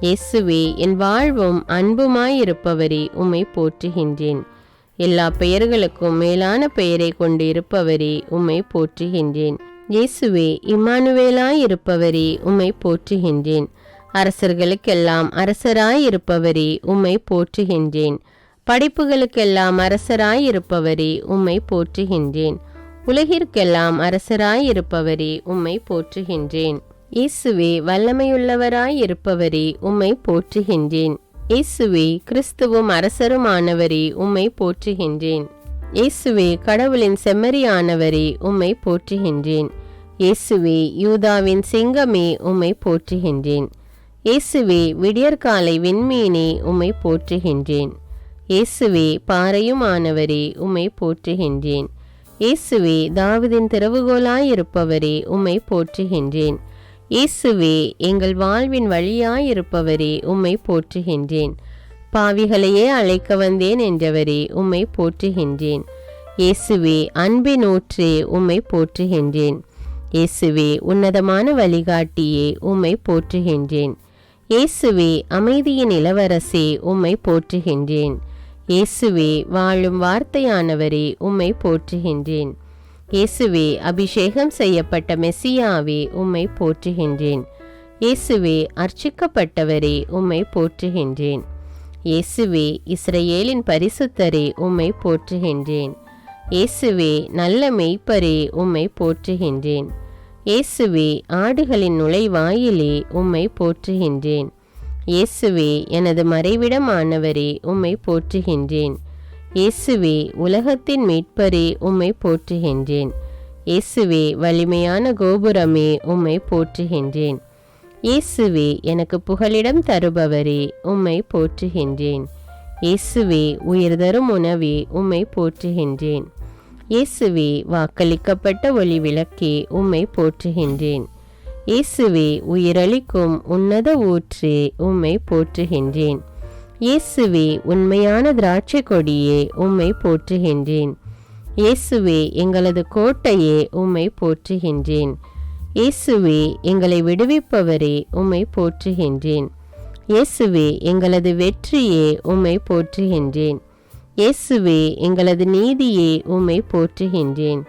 இயேசுவே, என் வாழ்வும் அன்புமாயிருப்பவரே உம்மை போற்றுகின்றேன். எல்லா பெயர்களுக்கும் மேலான பெயரை கொண்டு இருப்பவரே உம்மை போற்றுகின்றேன். இயேசுவே, இம்மானுவேலாயிருப்பவரே உம்மை போற்றுகின்றேன். அரசர்களுக்கெல்லாம் அரசராயிருப்பவரே உம்மை போற்றுகின்றேன். படைப்புகளுக்கெல்லாம் அரசராயிருப்பவரே உம்மை போற்றுகின்றேன். உலகிற்கெல்லாம் அரசராயிருப்பவரே, உம்மை போற்றுகின்றேன். இயேசுவே, வல்லமையுள்ளவராயிருப்பவரே, உம்மை போற்றுகின்றேன். இயேசுவே, கிறிஸ்துவும் அரசருமானவரே, உம்மை போற்றுகின்றேன். இயேசுவே, கடவுளின் செம்மறியானவரே, உம்மை போற்றுகின்றேன். இயேசுவே, யூதாவின் சிங்கமே, உம்மை போற்றுகின்றேன். இயேசுவே, விடியற்காலை விண்மீனே, உம்மை போற்றுகின்றேன். இயேசுவே, பாறையுமானவரே, உம்மை போற்றுகின்றேன். இயேசுவே, தாவீதின் திறவுகோலாயிருப்பவரே, உம்மை போற்றுகின்றேன். இயேசுவே, எங்கள் வாழ்வின் வழியாயிருப்பவரே, உம்மை போற்றுகின்றேன். பாவிகளையே அழைக்க வந்தேன் என்றவரே, உம்மை போற்றுகின்றேன். இயேசுவே, அன்பின் ஊற்றே, உம்மை போற்றுகின்றேன். இயேசுவே, உன்னதமான வழிகாட்டியே, உம்மை போற்றுகின்றேன். இயேசுவே, அமைதியின் இளவரசே, உம்மை போற்றுகின்றேன். இயேசுவே, வாழும் வார்த்தையானவரே, உம்மை போற்றுகின்றேன். இயேசுவே, அபிஷேகம் செய்யப்பட்ட மெசியாவே, உம்மை போற்றுகின்றேன். இயேசுவே, அர்ச்சிக்கப்பட்டவரே, உம்மை போற்றுகின்றேன். இயேசுவே, இஸ்ரவேலின் பரிசுத்தரே, உம்மை போற்றுகின்றேன். இயேசுவே, நல்ல மெய்ப்பரே, உம்மை போற்றுகின்றேன். இயேசுவே, ஆடுகளின் நுழைவாயிலே, உம்மை போற்றுகின்றேன். இயேசுவே, எனது மறைவிடமானவரே, உம்மை போற்றுகின்றேன். இயேசுவே, உலகத்தின் மீட்பரே, உம்மை போற்றுகின்றேன். இயேசுவே, வலிமையான கோபுரமே, உம்மை போற்றுகின்றேன். இயேசுவே, எனக்கு புகலிடம் தருபவரே, உம்மை போற்றுகின்றேன். இயேசுவே, உயிர் தரும் உணவே, உம்மை போற்றுகின்றேன். இயேசுவே, வாக்களிக்கப்பட்ட ஒளி விளக்கே, உம்மை போற்றுகின்றேன். இயேசுவே, உயிரளிக்கும் உன்னத ஊற்றே, உம்மை போற்றுகின்றேன். இயேசுவே, உண்மையான திராட்சை கொடியே, உம்மை போற்றுகின்றேன். இயேசுவே, எங்களது கோட்டையே, உம்மை போற்றுகின்றேன். இயேசுவே, எங்களை விடுவிப்பவரே, உம்மை போற்றுகின்றேன். இயேசுவே, எங்களது வெற்றியே, உம்மை போற்றுகின்றேன். இயேசுவே, எங்களது நீதியே, உம்மை போற்றுகின்றேன்.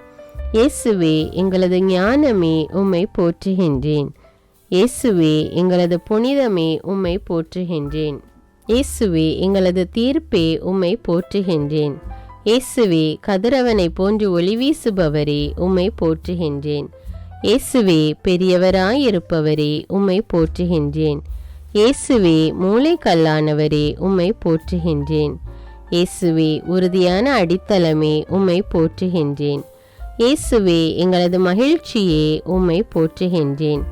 இயேசுவே, எங்களது ஞானமே, உம்மை போற்றுகின்றேன். இயேசுவே, எங்களது புனிதமே, உம்மை போற்றுகின்றேன். இயேசுவே, எங்களது தீர்ப்பே, உம்மை போற்றுகின்றேன். இயேசுவே, கதிரவனை போன்று ஒளி வீசுபவரே, உம்மை போற்றுகின்றேன். இயேசுவே, பெரியவராயிருப்பவரே, உம்மை போற்றுகின்றேன். இயேசுவே, மூலைக்கல்லானவரே, உம்மை போற்றுகின்றேன். இயேசுவே, உறுதியான அடித்தளமே, உம்மை போற்றுகின்றேன். இயேசுவே, எங்களது மகிழ்ச்சியே, உம்மை போற்றுகின்றேன்.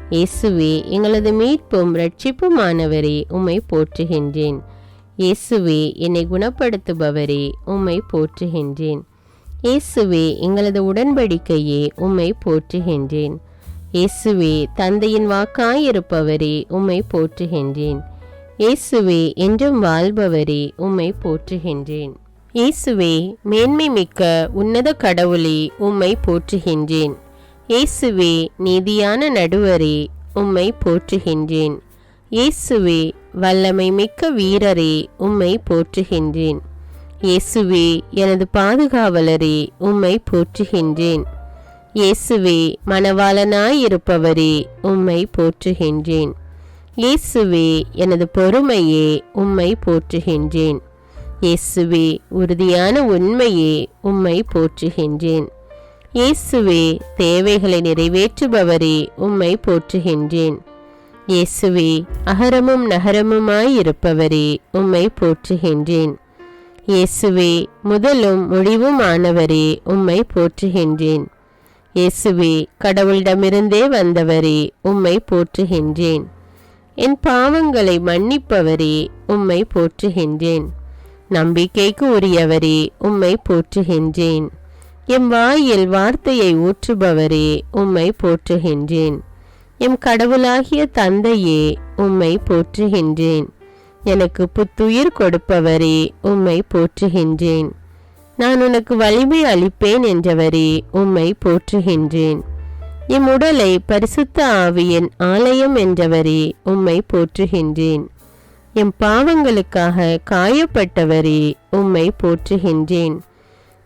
இயேசுவே, எங்களது மீட்பும் இரட்சிப்புமானவரே, உம்மை போற்றுகின்றேன். இயேசுவே, என்னை குணப்படுத்துபவரே, உம்மை போற்றுகின்றேன். இயேசுவே, எங்களது உடன்படிக்கையே, உம்மை போற்றுகின்றேன். இயேசுவே, தந்தையின் வாக்காயிருப்பவரே, உம்மை போற்றுகின்றேன். இயேசுவே, என்றும் வாழ்பவரே, உம்மை போற்றுகின்றேன். இயேசுவே, மேன்மை மிக்க உன்னத கடவுளே, உம்மை போற்றுகின்றேன். இயேசுவே, நீதியான நடுவரே, உம்மை போற்றுகின்றேன். இயேசுவே, வல்லமை மிக்க வீரரே, உம்மை போற்றுகின்றேன். இயேசுவே, எனது பாதுகாவலரே, உம்மை போற்றுகின்றேன். இயேசுவே, மணவாளனாயிருப்பவரே, உம்மை போற்றுகின்றேன். இயேசுவே, எனது பொறுமையே, உம்மை போற்றுகின்றேன். இயேசுவே, உறுதியான உண்மையே, உம்மை போற்றுகின்றேன். இயேசுவே, தேவைகளை நிறைவேற்றுபவரே, உம்மை போற்றுகின்றேன். இயேசுவே, அகரமும் நகரமுமாயிருப்பவரே, உம்மை போற்றுகின்றேன். இயேசுவே, முதலும் முடிவுமானவரே, உம்மை போற்றுகின்றேன். இயேசுவே, கடவுளிடமிருந்தே வந்தவரே, உம்மை போற்றுகின்றேன். என் பாவங்களை மன்னிப்பவரே, உம்மை போற்றுகின்றேன். நம்பிக்கைக்கு உரியவரே, உம்மை போற்றுகின்றேன். எம் வாயில் வார்த்தையை ஊற்றுபவரே, உம்மை போற்றுகின்றேன். எம் கடவுளாகிய தந்தையே, உம்மை போற்றுகின்றேன். எனக்கு புத்துயிர் கொடுப்பவரே, உம்மை போற்றுகின்றேன். நான் உனக்கு வலிமை அளிப்பேன் என்றவரே, உம்மை போற்றுகின்றேன். எம் உடலை பரிசுத்த ஆவியின் ஆலயம் என்றவரே, உம்மை போற்றுகின்றேன். எம் பாவங்களுக்காக காயப்பட்டவரே, உம்மை போற்றுகின்றேன்.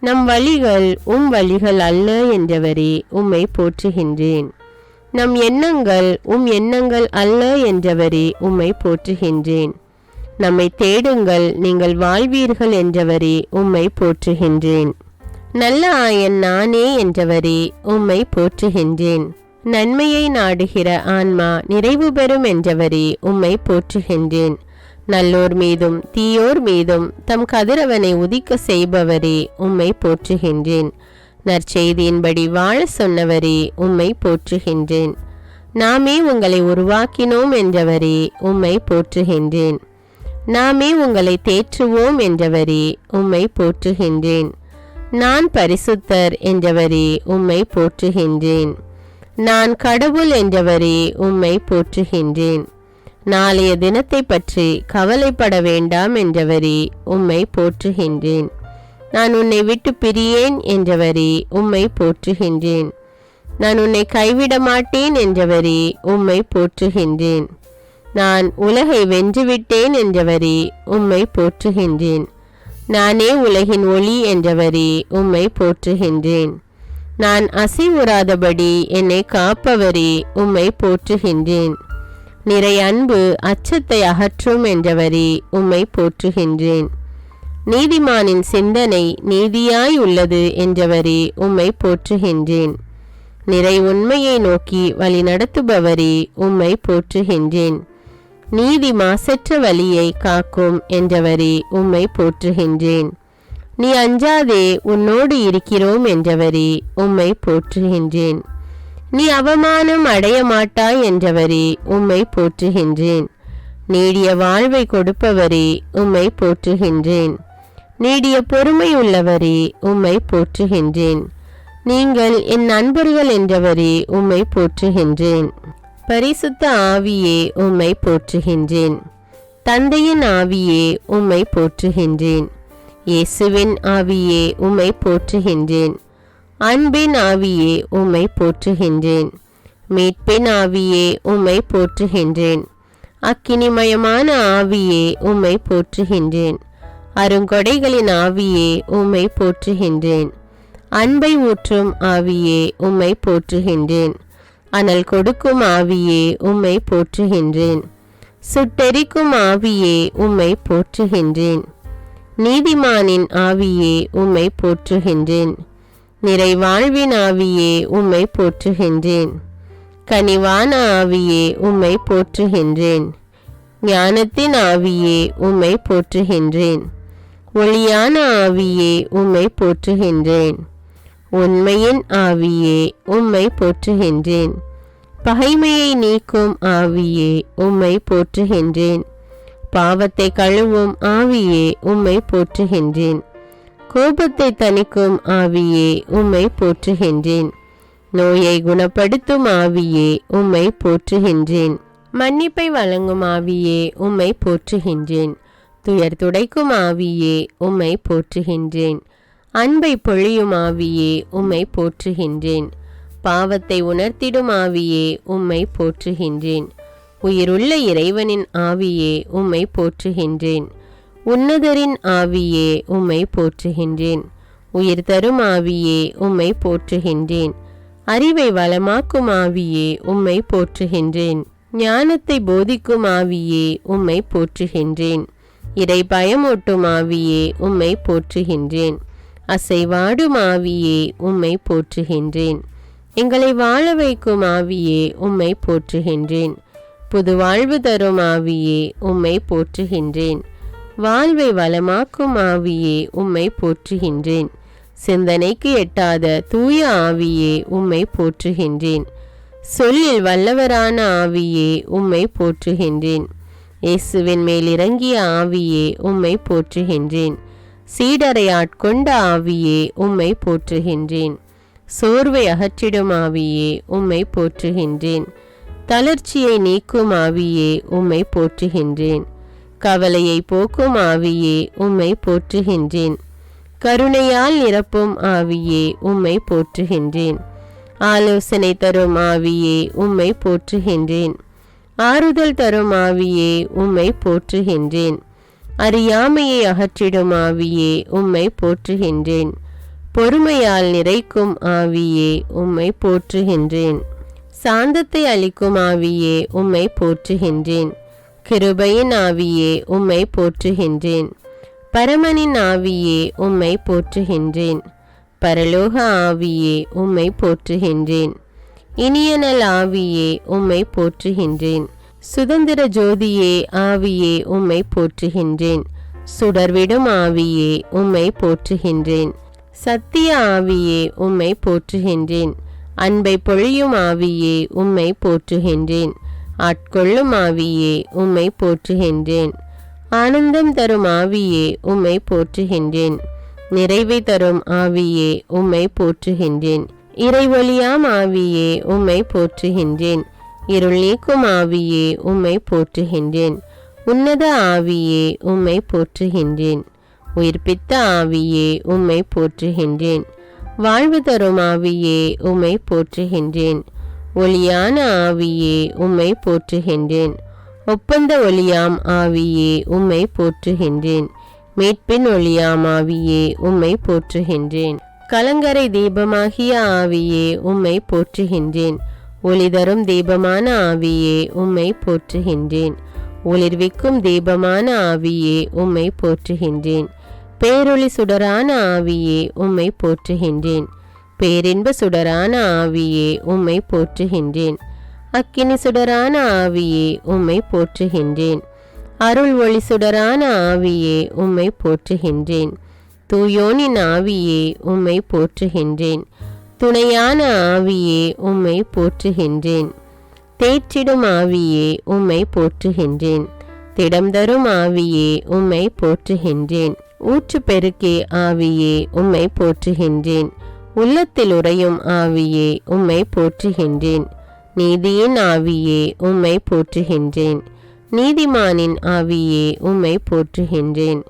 நம் வழிகள் உம் வழிகள் அல்ல என்றவரே, உம்மை போற்றுகின்றேன். நம் எண்ணங்கள் உம் எண்ணங்கள் அல்ல என்றவரே, உம்மை போற்றுகின்றேன். நம்மை தேடுங்கள், நீங்கள் வாழ்வீர்கள் என்றவரே, உம்மை போற்றுகின்றேன். நல்ல ஆயன் நானே என்றவரே உம்மை போற்றுகின்றேன். நன்மையை நாடுகிற ஆன்மா நிறைவு பெறும் என்றவரே உம்மை போற்றுகின்றேன். நல்லோர் மீதும் தீயோர் மீதும் தம் கதிரவனை உதிக்க செய்பவரே உம்மை போற்றுகின்றேன். நற்செய்தியின்படி வாழ சொன்னவரே உம்மை போற்றுகின்றேன். நாமே உங்களை உருவாக்கினோம் என்றவரே உம்மை போற்றுகின்றேன். நாமே உங்களை தேற்றுவோம் என்றவரே உம்மை போற்றுகின்றேன். நான் பரிசுத்தர் என்றவரே உம்மை போற்றுகின்றேன். நான் கடவுள் என்றவரே உம்மை போற்றுகின்றேன். நாளைய தினத்தை பற்றி கவலைப்பட வேண்டாம் என்றவரே உம்மை போற்றுகின்றேன். நான் உன்னை விட்டு பிரியேன் என்றவரே உம்மை போற்றுகின்றேன். நான் உன்னை கைவிட மாட்டேன் என்றவரே உம்மை போற்றுகின்றேன். நான் உலகை வென்றுவிட்டேன் என்றவரே உம்மை போற்றுகின்றேன். நானே உலகின் ஒளி என்றவரே உம்மை போற்றுகின்றேன். நான் அசைவுறாதபடி என்னை காப்பவரே உம்மை போற்றுகின்றேன். நிறை அன்பு அச்சத்தை அகற்றும் என்றவரே உம்மை போற்றுகின்றேன். நீதிமானின் சிந்தனை நீதியாய் உள்ளது என்றவரே உம்மை போற்றுகின்றேன். நிறை உண்மையை நோக்கி வழி நடத்துபவரே உம்மை போற்றுகின்றேன். நீதி மாசற்ற வழியை காக்கும் என்றவரே உம்மை போற்றுகின்றேன். நீ அஞ்சாதே உன்னோடு இருக்கிறோம் என்றவரே உம்மை போற்றுகின்றேன். நீ அவமானம் அடைய மாட்டாய் என்றவரே உம்மை போற்றுகின்றேன். நீடிய வாழ்வை கொடுப்பவரே உம்மை போற்றுகின்றேன். நீடிய பொறுமை உள்ளவரே உம்மை போற்றுகின்றேன். நீங்கள் என் நண்பர்கள் என்றவரே உம்மை போற்றுகின்றேன். பரிசுத்த ஆவியே உம்மை போற்றுகின்றேன். தந்தையின் ஆவியே உம்மை போற்றுகின்றேன். இயேசுவின் ஆவியே உம்மை போற்றுகின்றேன். அன்பின் ஆவியே உம்மை போற்றுகின்றேன். மீட்பின் ஆவியே உம்மை போற்றுகின்றேன். அக்கினிமயமான ஆவியே உம்மை போற்றுகின்றேன். அருங்கொடைகளின் ஆவியே உம்மை போற்றுகின்றேன். அன்பை ஊற்றும் ஆவியே உம்மை போற்றுகின்றேன். அனல் கொடுக்கும் ஆவியே உம்மை போற்றுகின்றேன். சுட்டெரிக்கும் ஆவியே உம்மை போற்றுகின்றேன். நீதிமானின் ஆவியே உம்மை போற்றுகின்றேன். நிறைவாழ்வின் ஆவியே உம்மை போற்றுகின்றேன். கனிவான ஆவியே உம்மை போற்றுகின்றேன். ஞானத்தின் ஆவியே உம்மை போற்றுகின்றேன். ஒளியான ஆவியே உம்மை போற்றுகின்றேன். உண்மையின் ஆவியே உம்மை போற்றுகின்றேன். பகைமையை நீக்கும் ஆவியே உம்மை போற்றுகின்றேன். பாவத்தை கழுவும் ஆவியே உம்மை போற்றுகின்றேன். கோபத்தை தணிக்கும் ஆவியே உம்மை போற்றுகின்றேன். நோயை குணப்படுத்தும் ஆவியே உம்மை போற்றுகின்றேன். மன்னிப்பை வழங்கும் ஆவியே உம்மை போற்றுகின்றேன். துயர் துடைக்கும் ஆவியே உம்மை போற்றுகின்றேன். அன்பை பொழியும் ஆவியே உம்மை போற்றுகின்றேன். பாவத்தை உணர்த்திடும் ஆவியே உம்மை போற்றுகின்றேன். உயிருள்ள இறைவனின் ஆவியே உம்மை போற்றுகின்றேன். உன்னதரின் ஆவியே உம்மை போற்றுகின்றேன். உயிர் தரும் ஆவியே உம்மை போற்றுகின்றேன். அறிவை வளமாக்கும் ஆவியே உம்மை போற்றுகின்றேன். ஞானத்தை போதிக்கும் ஆவியே உம்மை போற்றுகின்றேன். இறை பயமூட்டும் ஆவியே உம்மை போற்றுகின்றேன். அசைவாடும் ஆவியே உம்மை போற்றுகின்றேன். எங்களை வாழ வைக்கும் ஆவியே உம்மை போற்றுகின்றேன். புது வாழ்வு தரும் ஆவியே உம்மை போற்றுகின்றேன். வாழ்வை வளமாக்கும் ஆவியே உம்மை போற்றுகின்றேன். சிந்தனைக்கு எட்டாத தூய ஆவியே உம்மை போற்றுகின்றேன். சொல்லில் வல்லவரான ஆவியே உம்மை போற்றுகின்றேன். இயேசுவின் மேல் இறங்கிய ஆவியே உம்மை போற்றுகின்றேன். சீடரை ஆட்கொண்ட ஆவியே உம்மை போற்றுகின்றேன். சோர்வை அகற்றிடும் ஆவியே உம்மை போற்றுகின்றேன். தளர்ச்சியை நீக்கும் ஆவியே உம்மை போற்றுகின்றேன். கவலையை போக்கும் ஆவியே உம்மை போற்றுகின்றேன். கருணையால் நிரப்பும் ஆவியே உம்மை போற்றுகின்றேன். ஆலோசனை தரும் ஆவியே உம்மை போற்றுகின்றேன். ஆறுதல் தரும் ஆவியே உம்மை போற்றுகின்றேன். அறியாமையை அகற்றிடும் ஆவியே உம்மை போற்றுகின்றேன். பொறுமையால் நிறைக்கும் ஆவியே உம்மை போற்றுகின்றேன். சாந்தத்தை அளிக்கும் ஆவியே உம்மை போற்றுகின்றேன். கிருபையின் ஆவியே உம்மை போற்றுகின்றேன். பரமனின் ஆவியே உம்மை போற்றுகின்றேன். பரலோக ஆவியே உம்மை போற்றுகின்றேன். இனியனல் ஆவியே உம்மை போற்றுகின்றேன். சுதந்திர ஜோதியே ஆவியே உம்மை போற்றுகின்றேன். சுடர்விடும் ஆவியே உம்மை போற்றுகின்றேன். சத்திய ஆவியே உம்மை போற்றுகின்றேன். அன்பை பொழியும் ஆவியே உம்மை போற்றுகின்றேன். ஆட்கொள்ளும் ஆவியே உம்மை போற்றுகின்றேன். ஆனந்தம் தரும் ஆவியே உம்மை போற்றுகின்றேன். நிறைவை தரும் ஆவியே உம்மை போற்றுகின்றேன். இறைவொளியாம் ஆவியே உம்மை போற்றுகின்றேன். இருள் நீக்கும் ஆவியே உம்மை போற்றுகின்றேன். உன்னத ஆவியே உம்மை போற்றுகின்றேன். உயிர்ப்பித்த ஆவியே உம்மை போற்றுகின்றேன். வாழ்வு தரும் ஆவியே உம்மை போற்றுகின்றேன். ஒளியான ஆவியே உம்மை போற்றுகின்றேன். ஒப்பந்த ஒளியாம் ஆவியே உம்மை போற்றுகின்றேன். மீட்பின் ஒளியாம் ஆவியே உம்மை போற்றுகின்றேன். கலங்கரை தீபமாகிய ஆவியே உம்மை போற்றுகின்றேன். ஒளி தரும் தீபமான ஆவியே உம்மை போற்றுகின்றேன். ஒளிர்விக்கும் தீபமான ஆவியே உம்மை போற்றுகின்றேன். பேரொளி சுடரான ஆவியே உம்மை போற்றுகின்றேன். பேரின்ப சுடரான ஆவியே உம்மை போற்றுகின்றேன். அக்கினி சுடரான ஆவியே உம்மை போற்றுகின்றேன். அருள் ஒளி சுடரான ஆவியே உம்மை போற்றுகின்றேன். தூயோனின் ஆவியே உம்மை போற்றுகின்றேன். துணையான ஆவியே உம்மை போற்றுகின்றேன். தேற்றிடும் ஆவியே உம்மை போற்றுகின்றேன். திடம் தரும் ஆவியே உம்மை போற்றுகின்றேன். ஊற்று பெருக்கே ஆவியே உம்மை போற்றுகின்றேன். உள்ளத்தில் உறையும் ஆவியே உம்மை போற்றுகின்றேன். நீதியின் ஆவியே உம்மை போற்றுகின்றேன். நீதிமானின் ஆவியே உம்மை போற்றுகின்றேன்.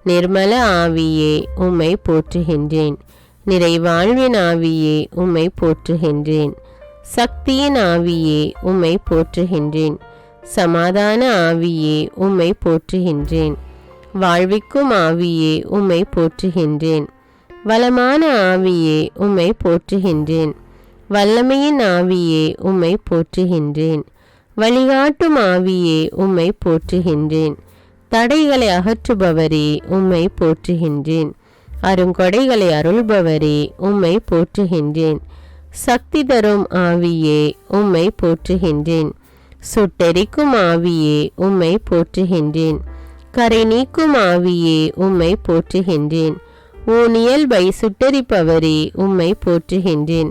நிர்மல ஆவியே உம்மை போற்றுகின்றேன். நிறைவாழ்வின் ஆவியே உம்மை போற்றுகின்றேன். சக்தியின் ஆவியே உம்மை போற்றுகின்றேன். சமாதான ஆவியே உம்மை போற்றுகின்றேன். வாழ்விக்கும் ஆவியே உம்மை போற்றுகின்றேன். வளமான ஆவியே உம்மை போற்றுகின்றேன். வல்லமையின் ஆவியே உம்மை போற்றுகின்றேன். வழிகாட்டும் ஆவியே உம்மை போற்றுகின்றேன். தடைகளை அகற்றுபவரே உம்மை போற்றுகின்றேன். அருங்கொடைகளை அருள்பவரே உம்மை போற்றுகின்றேன். சக்தி தரும் ஆவியே உம்மை போற்றுகின்றேன். சுட்டெரிக்கும் ஆவியே உம்மை போற்றுகின்றேன். கரை நீக்கும் ஆவியே உம்மை போற்றுகின்றேன். ஊனியல்பை சுட்டெரிப்பவரே உம்மை போற்றுகின்றேன்.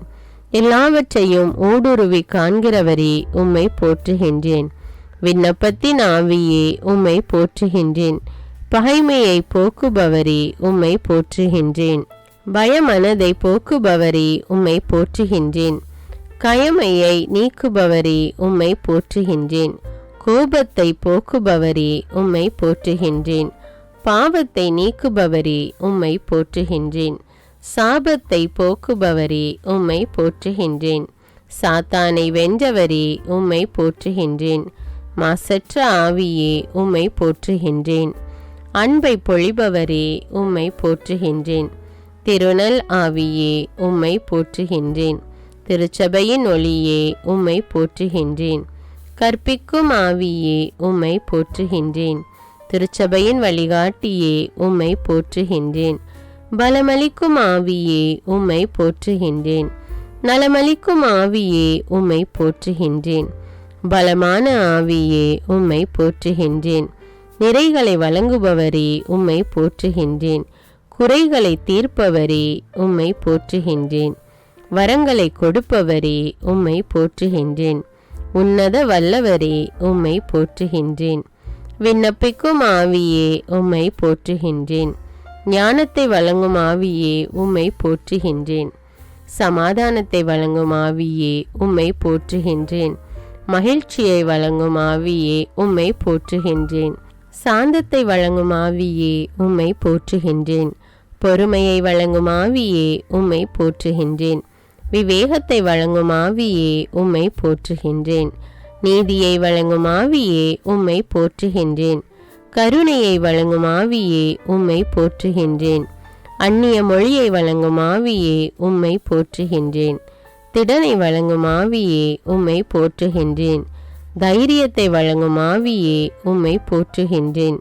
எல்லாவற்றையும் ஊடுருவி காண்கிறவரே உம்மை போற்றுகின்றேன். விண்ணப்பத்தின் ஆவியே உம்மை போற்றுகின்றேன். பகைமையை போக்குபவரே உம்மை போற்றுகின்றேன். பயமனதை போக்குபவரே உம்மை போற்றுகின்றேன். கயமையை நீக்குபவரே உம்மை போற்றுகின்றேன். கோபத்தை போக்குபவரே உம்மை போற்றுகின்றேன். பாவத்தை நீக்குபவரே உம்மை போற்றுகின்றேன். சாபத்தை போக்குபவரே உம்மை போற்றுகின்றேன். சாத்தானை வென்றவரே உம்மை போற்றுகின்றேன். மாசற்ற ஆவியே உம்மை போற்றுகின்றேன். அன்பை பொழிபவரே உம்மை போற்றுகின்றேன். திருநல் ஆவியே உம்மை போற்றுகின்றேன். திருச்சபையின் ஒளியே உம்மை போற்றுகின்றேன். கற்பிக்கும் ஆவியே உம்மை போற்றுகின்றேன். திருச்சபையின் வழிகாட்டியே உம்மை போற்றுகின்றேன். பலமளிக்கும் ஆவியே உம்மை போற்றுகின்றேன். நலமளிக்கும் ஆவியே உம்மை போற்றுகின்றேன். பலமான ஆவியே உம்மை போற்றுகின்றேன். நிறைகளை வழங்குபவரே உம்மை போற்றுகின்றேன். குறைகளை தீர்ப்பவரே உம்மை போற்றுகின்றேன். வரங்களை கொடுப்பவரே உம்மை போற்றுகின்றேன். உன்னத வல்லவரே உம்மை போற்றுகின்றேன். விண்ணப்பிக்கும் ஆவியே உம்மை போற்றுகின்றேன். ஞானத்தை வழங்கும் ஆவியே உம்மை போற்றுகின்றேன். சமாதானத்தை வழங்கும் ஆவியே உம்மை போற்றுகின்றேன். மகிழ்ச்சியை வழங்கும் ஆவியே உம்மை போற்றுகின்றேன். சாந்தத்தை வழங்கும் ஆவியே உம்மை போற்றுகின்றேன். பொறுமையை வழங்கும் ஆவியே உம்மை போற்றுகின்றேன். விவேகத்தை வழங்கும் ஆவியே உம்மை போற்றுகின்றேன். நீதியை வழங்கும் ஆவியே உம்மை போற்றுகின்றேன். கருணையை வழங்கும் ஆவியே உம்மை போற்றுகின்றேன். அந்நிய மொழியை வழங்கும் ஆவியே உம்மை போற்றுகின்றேன். திடனை வழங்கும் ஆவியே உம்மை போற்றுகின்றேன். தைரியத்தை வழங்கும் ஆவியே உம்மை போற்றுகின்றேன்.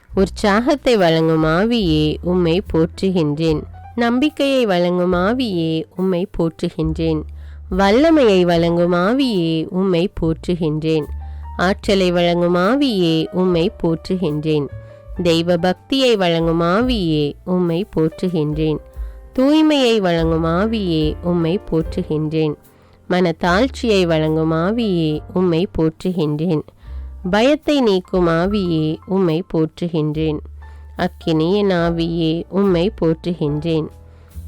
உற்சாகத்தை வழங்கும் ஆவியே உம்மை போற்றுகின்றேன். நம்பிக்கையை வழங்கும் ஆவியே உம்மை போற்றுகின்றேன். வல்லமையை வழங்கும் ஆவியே உம்மை போற்றுகின்றேன். ஆற்றலை வழங்கும் ஆவியே உம்மை போற்றுகின்றேன். தெய்வ பக்தியை வழங்கும் ஆவியே உம்மை போற்றுகின்றேன். தூய்மையை வழங்கும் ஆவியே உம்மை போற்றுகின்றேன். மனத்தாழ்ச்சியை வழங்கும் ஆவியே உம்மை போற்றுகின்றேன். பயத்தை நீக்கும் ஆவியே உம்மை போற்றுகின்றேன். அக்கினியின் ஆவியே உம்மை போற்றுகின்றேன்.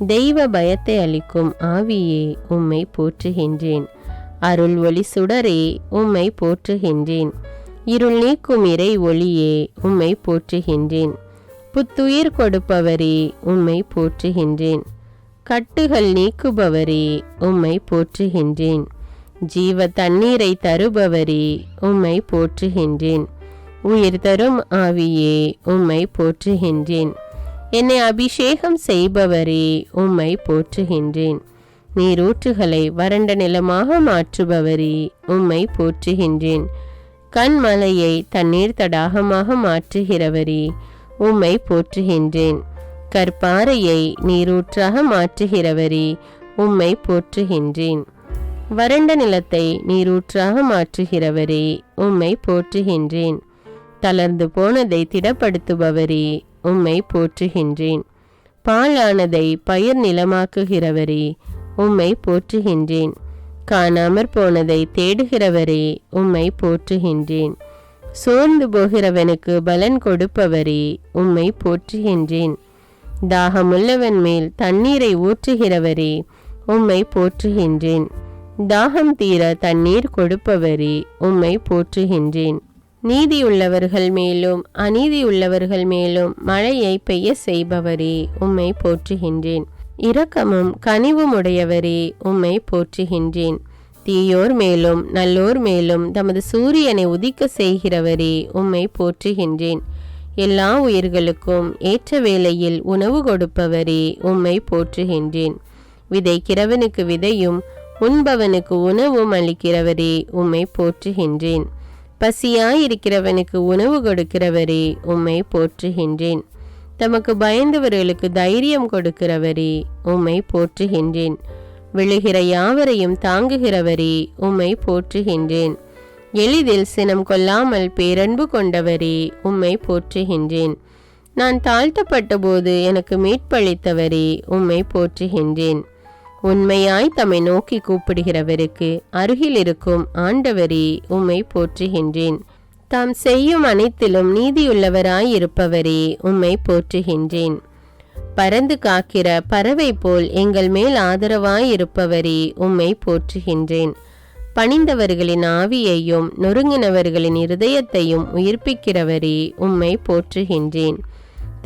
தெய்வ பயத்தை அளிக்கும் ஆவியே உம்மை போற்றுகின்றேன். அருள் ஒளி சுடரே உம்மை போற்றுகின்றேன். இருள் நீக்கும் இறை ஒளியே உம்மை போற்றுகின்றேன். புத்துயிர் கொடுப்பவரே உம்மை போற்றுகின்றேன். கட்டுகள் நீக்குபவரே உம்மை போற்றுகின்றேன். ஜீவ தண்ணீரை தருபவரே உம்மை போற்றுகின்றேன். உயிர் தரும் ஆவியே உம்மை போற்றுகின்றேன். என்னை அபிஷேகம் செய்பவரே உம்மை போற்றுகின்றேன். நீரூற்றுகளை வறண்ட நிலமாக மாற்றுபவரே உம்மை போற்றுகின்றேன். கண்மலையை தண்ணீர் தடாகமாக மாற்றுகிறவரே உம்மை போற்றுகின்றேன். கற்பாறையை நீரூற்றாக மாற்றுகிறவரே உம்மை போற்றுகின்றேன். வறண்ட நிலத்தை நீரூற்றாக மாற்றுகிறவரே உம்மை போற்றுகின்றேன். தளர்ந்து போனதை திடப்படுத்துபவரே உம்மை போற்றுகின்றேன். பாழானதை பயிர் நிலமாக்குகிறவரே உம்மை போற்றுகின்றேன். காணாமற் போனதை தேடுகிறவரே உம்மை போற்றுகின்றேன். சோர்ந்து போகிறவனுக்கு பலன் கொடுப்பவரே உம்மை போற்றுகின்றேன். தாகமுள்ளவன் மேல் தண்ணீரை ஊற்றுகிறவரே உம்மை போற்றுகின்றேன். தாகம் தீர தண்ணீர் கொடுப்பவரே உம்மை போற்றுகின்றேன். நீதியுள்ளவர்கள் மேலும் அநீதியுள்ளவர்கள் மேலும் மழையை பெய்ய செய்பவரே உம்மை போற்றுகின்றேன். இரக்கமும் கனிவும் உடையவரே உம்மை போற்றுகின்றேன். தீயோர் மேலும் நல்லோர் மேலும் தமது சூரியனை உதிக்க செய்கிறவரே உம்மை போற்றுகின்றேன். எல்லா உயிர்களுக்கும் ஏற்ற வேளையில் உணவு கொடுப்பவரே உம்மை போற்றுகின்றேன். விதைக்கிறவனுக்கு விதையும் உண்பவனுக்கு உணவும் அளிக்கிறவரே உம்மை போற்றுகின்றேன். பசியாயிருக்கிறவனுக்கு உணவு கொடுக்கிறவரே உம்மை போற்றுகின்றேன். தமக்கு பயந்தவர்களுக்கு தைரியம் கொடுக்கிறவரே உம்மை போற்றுகின்றேன். விழுகிற யாவரையும் தாங்குகிறவரே உம்மை போற்றுகின்றேன். எளிதில் சினம் கொள்ளாமல் பேரன்பு கொண்டவரே உம்மை போற்றுகின்றேன். நான் தாழ்த்தப்பட்ட போது எனக்கு மீட்பளித்தவரே உம்மை போற்றுகின்றேன். உண்மையாய் தம்மை நோக்கி கூப்பிடுகிறவருக்கு அருகில் இருக்கும் ஆண்டவரே உம்மை போற்றுகின்றேன். தாம் செய்யும் அனைத்திலும் நீதியுள்ளவராய் இருப்பவரே உம்மை போற்றுகின்றேன். பறந்து காக்கிற பறவை போல் எங்கள் மேல் ஆதரவாய் இருப்பவரே உம்மை போற்றுகின்றேன். பணிந்தவர்களின் ஆவியையும் நொறுங்கினவர்களின் இருதயத்தையும் உயிர்ப்பிக்கிறவரே உம்மை போற்றுகின்றேன்.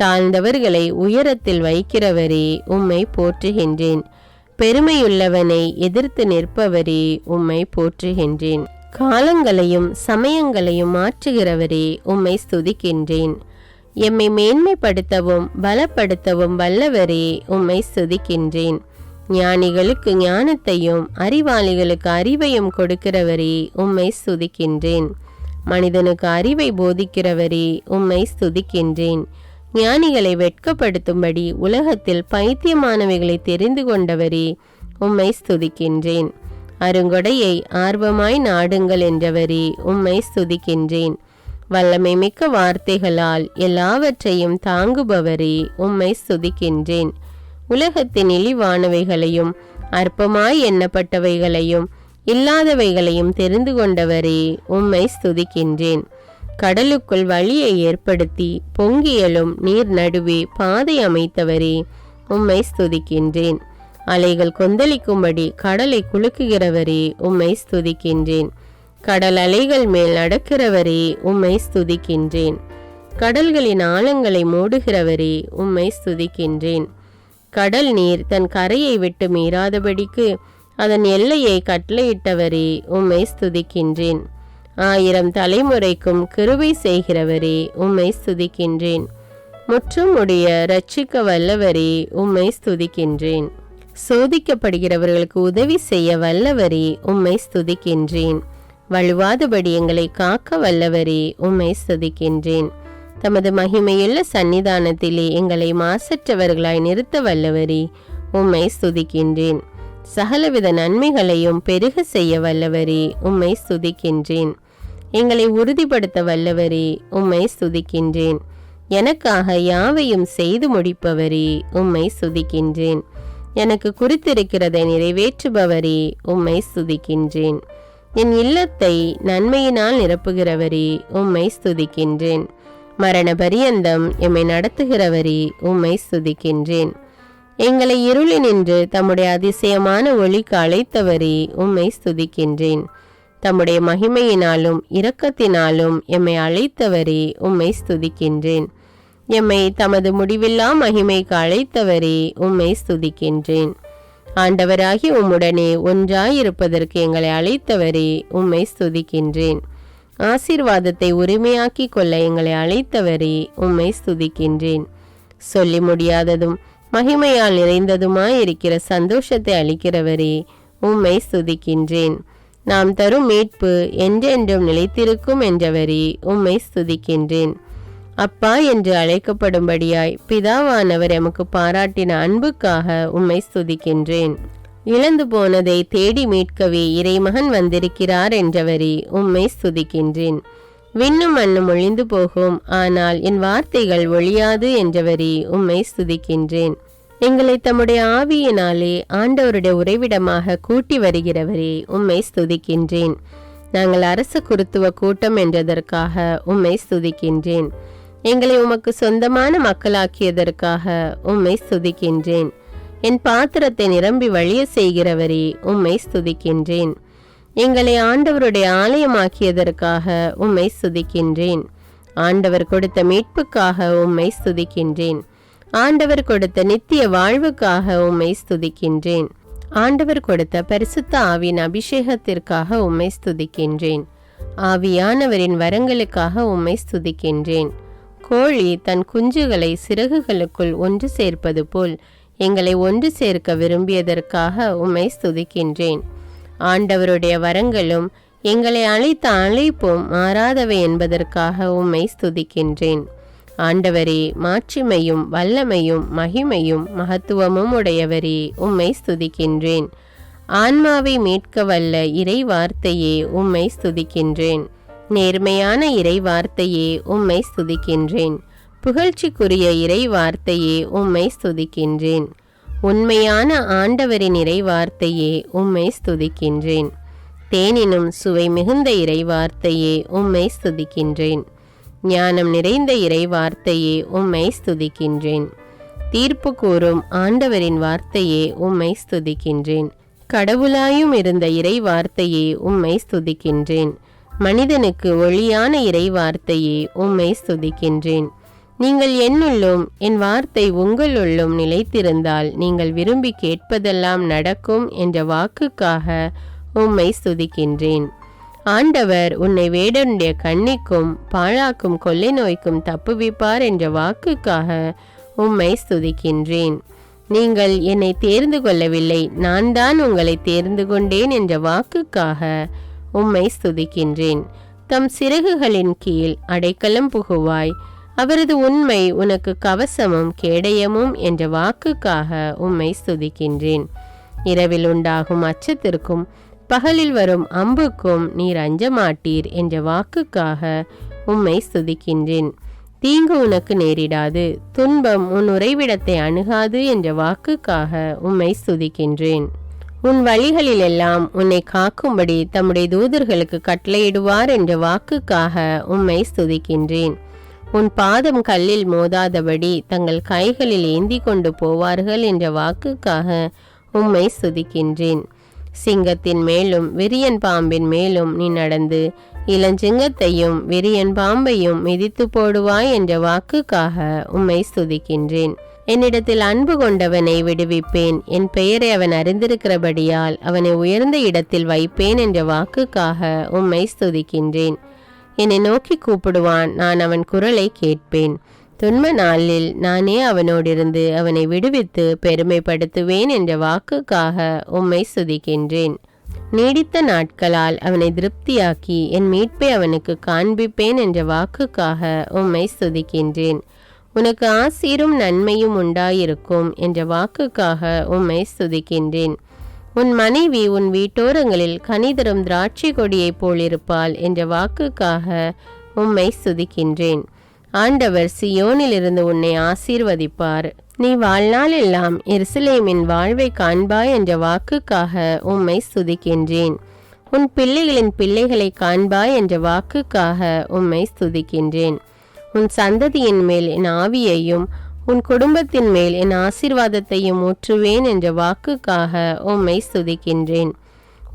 தாழ்ந்தவர்களை உயரத்தில் வைக்கிறவரே உம்மை போற்றுகின்றேன். பெருமையுள்ளவனை எதிர்த்து நிற்பவரே உம்மை போற்றுகின்றேன். காலங்களையும் சமயங்களையும் மாற்றுகிறவரே உம்மை ஸ்துதிக்கின்றேன். எம்மை மேன்மைப்படுத்தவும் பலப்படுத்தவும் வல்லவரே உம்மை ஸ்துதிக்கின்றேன். ஞானிகளுக்கு ஞானத்தையும் அறிவாளிகளுக்கு அறிவையும் கொடுக்கிறவரே உம்மை ஸ்துதிக்கின்றேன். மனிதனுக்கு அறிவை போதிக்கிறவரே உம்மை ஸ்துதிக்கின்றேன். ஞானிகளை வெட்கப்படுத்தும்படி உலகத்தில் பைத்தியமானவைகளை தெரிந்து கொண்டவரே உம்மை ஸ்துதிக்கின்றேன். அருங்கொடையை ஆர்வமாய் நாடுங்கள் என்றவரே உம்மை ஸ்துதிக்கின்றேன். வல்லமை மிக்க வார்த்தைகளால் எல்லாவற்றையும் தாங்குபவரே உம்மை ஸ்துதிக்கின்றேன். உலகத்தின் இழிவானவைகளையும் அற்பமாய் எண்ணப்பட்டவைகளையும் இல்லாதவைகளையும் தெரிந்து கொண்டவரே உம்மை ஸ்துதிக்கின்றேன். கடலுக்குள் வழியை ஏற்படுத்தி பொங்கியலும் நீர் நடுவே பாதை அமைத்தவரே உம்மை ஸ்துதிக்கின்றேன். அலைகள் கொந்தளிக்கும்படி கடலை குலுக்குகிறவரே உம்மை ஸ்துதிக்கின்றேன். கடல் அலைகள் மேல் நடக்கிறவரே உம்மை ஸ்துதிக்கின்றேன். கடல்களின் ஆழங்களை மூடுகிறவரே உம்மை ஸ்துதிக்கின்றேன். கடல் நீர் தன் கரையை விட்டு மீறாதபடிக்கு அதன் எல்லையை கட்டளையிட்டவரே உம்மை ஸ்துதிக்கின்றேன். 1000 தலைமுறைக்கும் கிருபை செய்கிறவரே உம்மை ஸ்துதிக்கின்றேன். முற்றும் உடைய இரட்சிக்க வல்லவரே உம்மை ஸ்துதிக்கின்றேன். சோதிக்கப்படுகிறவர்களுக்கு உதவி செய்ய வல்லவரே உம்மை ஸ்துதிக்கின்றேன். வழுவாதபடி எங்களை காக்க வல்லவரே உம்மை ஸ்துதிக்கின்றேன். தமது மகிமையுள்ள சந்நிதானத்திலே எங்களை மாசற்றவர்களாய் நிறுத்த வல்லவரே, உம்மை ஸ்துதிக்கின்றேன். சகலவித நன்மைகளையும் பெருக செய்ய வல்லவரே, உம்மை ஸ்துதிக்கின்றேன். எங்களை உறுதிப்படுத்த வல்லவரே, உம்மை ஸ்துதிக்கின்றேன். எனக்காக யாவையும் செய்து முடிப்பவரே, உம்மை ஸ்துதிக்கின்றேன். எனக்கு குறித்திருக்கிறதை நிறைவேற்றுபவரே, உம்மை ஸ்துதிக்கின்றேன். என் இல்லத்தை நன்மையினால் நிரப்புகிறவரே, உம்மை ஸ்துதிக்கின்றேன். மரண பரியந்தம் எம்மை நடத்துகிறவரே, உம்மை ஸ்துதிக்கின்றேன். எங்களை இருளினின்று தம்முடைய அதிசயமான ஒளிக்கு அழைத்தவரே, உம்மை ஸ்துதிக்கின்றேன். தம்முடைய மகிமையினாலும் இரக்கத்தினாலும் எம்மை அழைத்தவரே, உம்மை ஸ்துதிக்கின்றேன். எம்மை தமது முடிவில்லா மகிமைக்கு அழைத்தவரே, உம்மை ஸ்துதிக்கின்றேன். ஆண்டவராகி உம்முடனே ஒன்றாயிருப்பதற்கு எங்களை அழைத்தவரே, உம்மை ஸ்துதிக்கின்றேன். ஆசீர்வாதத்தை உரிமையாக்கி கொள்ள எங்களை அழைத்தவரே, உம்மை ஸ்துதிக்கின்றேன். சொல்லி முடியாததும் மகிமையால் நிறைந்ததுமாயிருக்கிற சந்தோஷத்தை அளிக்கிறவரே, உம்மை ஸ்துதிக்கின்றேன். நாம் தரும் மீட்பு என்றென்றும் நிலைத்திருக்கும் என்றவரே, உம்மை ஸ்துதிக்கின்றேன். அப்பா என்று அழைக்கப்படும்படியாய் பிதாவானவர் எமக்கு பாராட்டின அன்புக்காக உம்மை ஸ்துதிக்கின்றேன். இழந்து போனதை தேடி மீட்கவே இறைமகன் வந்திருக்கிறார் என்றவரே, உம்மை ஸ்துதிக்கின்றேன். விண்ணும் மண்ணும் ஒழிந்து போகும், ஆனால் என் வார்த்தைகள் ஒழியாது என்றவரே, உம்மை ஸ்துதிக்கின்றேன். எங்களை தம்முடைய ஆவியினாலே ஆண்டவருடைய உறைவிடமாக கூட்டி வருகிறவரே, உம்மை ஸ்துதிக்கின்றேன். நாங்கள் அரச குருத்துவ கூட்டம் என்றதற்காக உம்மை ஸ்துதிக்கின்றேன். எங்களை உமக்கு சொந்தமான மக்களாக்கியதற்காக உம்மை ஸ்துதிக்கின்றேன். என் பாத்திரத்தை நிரம்பி வழிய செய்கிறவரே, உம்மை ஸ்துதிக்கின்றேன். எங்களை ஆண்டவருடைய ஆலயமாக்கியதற்காக உம்மை ஸ்துதிக்கின்றேன். ஆண்டவர் கொடுத்த மீட்புக்காக உம்மை ஸ்துதிக்கின்றேன். ஆண்டவர் கொடுத்த நித்திய வாழ்வுக்காக உம்மை ஸ்துதிக்கின்றேன். ஆண்டவர் கொடுத்த பரிசுத்த ஆவியின் அபிஷேகத்திற்காக உம்மை ஸ்துதிக்கின்றேன். ஆவியானவரின் வரங்களுக்காக உம்மை ஸ்துதிக்கின்றேன். கோழி தன் குஞ்சுகளை சிறகுகளுக்குள் ஒன்று சேர்ப்பது போல் எங்களை ஒன்று சேர்க்க விரும்பியதற்காக உம்மை ஸ்துதிக்கின்றேன். ஆண்டவருடைய வரங்களும் எங்களை அழைத்த அழைப்பும் மாறாதவை என்பதற்காக உம்மை ஸ்துதிக்கின்றேன். ஆண்டவரே, மாட்சிமையும் வல்லமையும் மகிமையும் மகத்துவமும் உடையவரே, உம்மை ஸ்துதிக்கின்றேன். ஆன்மாவை மீட்க வல்ல இறை வார்த்தையே, உம்மை ஸ்துதிக்கின்றேன். நேர்மையான இறை வார்த்தையே, உம்மை ஸ்துதிக்கின்றேன். புகழ்ச்சிக்குரிய இறை வார்த்தையே, உம்மை ஸ்துதிக்கின்றேன். உண்மையான ஆண்டவரின் இறை வார்த்தையே, உம்மை ஸ்துதிக்கின்றேன். தேனினும் சுவை மிகுந்த இறை வார்த்தையே, உம்மை ஸ்துதிக்கின்றேன். ஞானம் நிறைந்த இறை வார்த்தையே, உம்மை ஸ்துதிக்கின்றேன். தீர்ப்பு கூறும் ஆண்டவரின் வார்த்தையே, உம்மை ஸ்துதிக்கின்றேன். கடவுளாயும் இருந்த இறை வார்த்தையே, உம்மை ஸ்துதிக்கின்றேன். மனிதனுக்கு ஒளியான இறை வார்த்தையே, உம்மை ஸ்துதிக்கின்றேன். நீங்கள் என்னுள்ளும் என் வார்த்தை உங்களுள்ளும் நிலைத்திருந்தால் நீங்கள் விரும்பி கேட்பதெல்லாம் நடக்கும் என்ற வாக்குக்காக உம்மை ஸ்துதிக்கின்றேன். ஆண்டவர் உன்னை வேடனுடைய கண்ணிக்கும் பாழாக்கும் கொள்ளை நோய்க்கும் தப்புவிப்பார் என்ற வாக்குக்காக உம்மை ஸ்துதிக்கின்றேன். நீங்கள் என்னை தேர்ந்து கொள்ளவில்லை, நான் தான் உங்களை தேர்ந்து கொண்டேன் என்ற வாக்குக்காக உம்மை ஸ்துதிக்கின்றேன். தம் சிறகுகளின் கீழ் அடைக்கலம் புகுவாய், அவரது உண்மை உனக்கு கவசமும் கேடயமும் என்ற வாக்குக்காக உம்மை ஸ்துதிக்கின்றேன். இரவில் உண்டாகும் அச்சத்திற்கும் பகலில் வரும் அம்புக்கும் நீர் அஞ்ச மாட்டீர் என்ற வாக்குக்காக உம்மை ஸ்துதிக்கின்றேன். தீங்கு உனக்கு நேரிடாது, துன்பம் உன் உறைவிடத்தை அணுகாது என்ற வாக்குக்காக உம்மை ஸ்துதிக்கின்றேன். உன் வழிகளிலெல்லாம் உன்னை காக்கும்படி தம்முடைய தூதர்களுக்கு கட்டளையிடுவார் என்ற வாக்குக்காக உம்மை ஸ்துதிக்கின்றேன். உன் பாதம் கல்லில் மோதாதபடி தங்கள் கைகளில் ஏந்தி கொண்டு போவார்கள் என்ற வாக்குக்காக உம்மை ஸ்துதிக்கின்றேன். சிங்கத்தின் மேலும் விரியன் பாம்பின் மேலும் நீ நடந்து இளஞ்சிங்கத்தையும் விரியன் பாம்பையும் மிதித்து போடுவாய் என்ற வாக்குக்காக உம்மை ஸ்துதிக்கின்றேன். என்னிடத்தில் அன்பு கொண்டவனை விடுவிப்பேன், என் பெயரை அவன் அறிந்திருக்கிறபடியால் அவனை உயர்ந்த இடத்தில் வைப்பேன் என்ற வாக்குக்காக உம்மை ஸ்துதிக்கின்றேன். என்னை நோக்கி கூப்பிடுவான், நான் அவன் குரலை கேட்பேன். துன்ப நாளில் நானே அவனோடிருந்து அவனை விடுவித்து பெருமைப்படுத்துவேன் என்ற வாக்குக்காக உம்மை ஸ்துதிக்கின்றேன். நீடித்த நாட்களால் அவனை திருப்தியாக்கி என் மீட்பை அவனுக்கு காண்பிப்பேன் என்ற வாக்குக்காக உம்மை ஸ்துதிக்கின்றேன். உனக்கு ஆசீரும் நன்மையும் உண்டாயிருக்கும் என்ற வாக்குக்காக உம்மை ஸ்துதிக்கின்றேன். உன் மனைவி உன் வீட்டோரங்களில் கனிதரும் திராட்சை கொடியைப் போலிருப்பாள் என்ற வாக்குக்காக உம்மை ஸ்துதிக்கின்றேன். ஆண்டவர் சியோனிலிருந்து உன்னை ஆசீர்வதிப்பார். நீ வாழ்நாள் எல்லாம் எருசலேமின் வாழ்வை காண்பாய் என்ற வாக்குக்காக உம்மை ஸ்துதிக்கின்றேன். உன் பிள்ளைகளின் பிள்ளைகளை காண்பாய் என்ற வாக்குக்காக உம்மை ஸ்துதிக்கின்றேன். உன் சந்ததியின் மேல் என் ஆவியையும் உன் குடும்பத்தின் மேல் என் ஆசீர்வாதத்தையும் ஊற்றுவேன் என்ற வாக்குக்காக உம்மை ஸ்துதிக்கின்றேன்.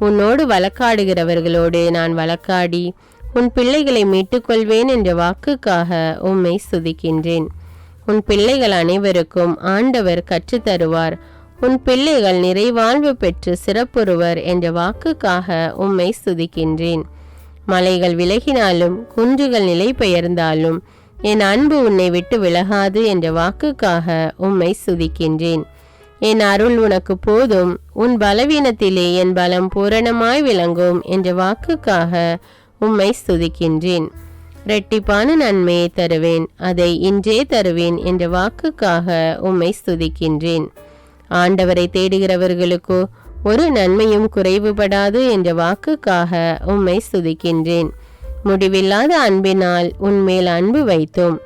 உன்னோடு வழக்காடுகிறவர்களோடு நான் வழக்காடி உன் பிள்ளைகளை மீட்டுக்கொள்வேன் என்ற வாக்குக்காக உம்மை ஸ்துதிக்கின்றேன். உன் பிள்ளைகள் அனைவருக்கும் ஆண்டவர் கற்றுத்தருவார். உன் பிள்ளைகள் நிறைவாழ்வு பெற்று சிறப்புறுவர் என்ற வாக்குக்காக உம்மை ஸ்துதிக்கின்றேன். மலைகள் விலகினாலும் குன்றுகள் நிலை பெயர்ந்தாலும் என் அன்பு உன்னை விட்டு விலகாது என்ற வாக்குக்காக உம்மை ஸ்துதிக்கின்றேன். என் அருள் உனக்கு போதும், உன் பலவீனத்திலே என் பலம் பூரணமாய் விளங்கும் என்ற வாக்குக்காக உம்மை ஸ்துதிக்கின்றேன். இரட்டிப்பான நன்மையை தருவேன், அதை இன்றே தருவேன் என்ற வாக்குக்காக உம்மை ஸ்துதிக்கின்றேன். ஆண்டவரை தேடுகிறவர்களுக்கோ ஒரு நன்மையும் குறைவுபடாது என்ற வாக்குக்காக உம்மை ஸ்துதிக்கின்றேன். முடிவில்லாத அன்பினால் உன்மேல் அன்பு வைத்தோம்,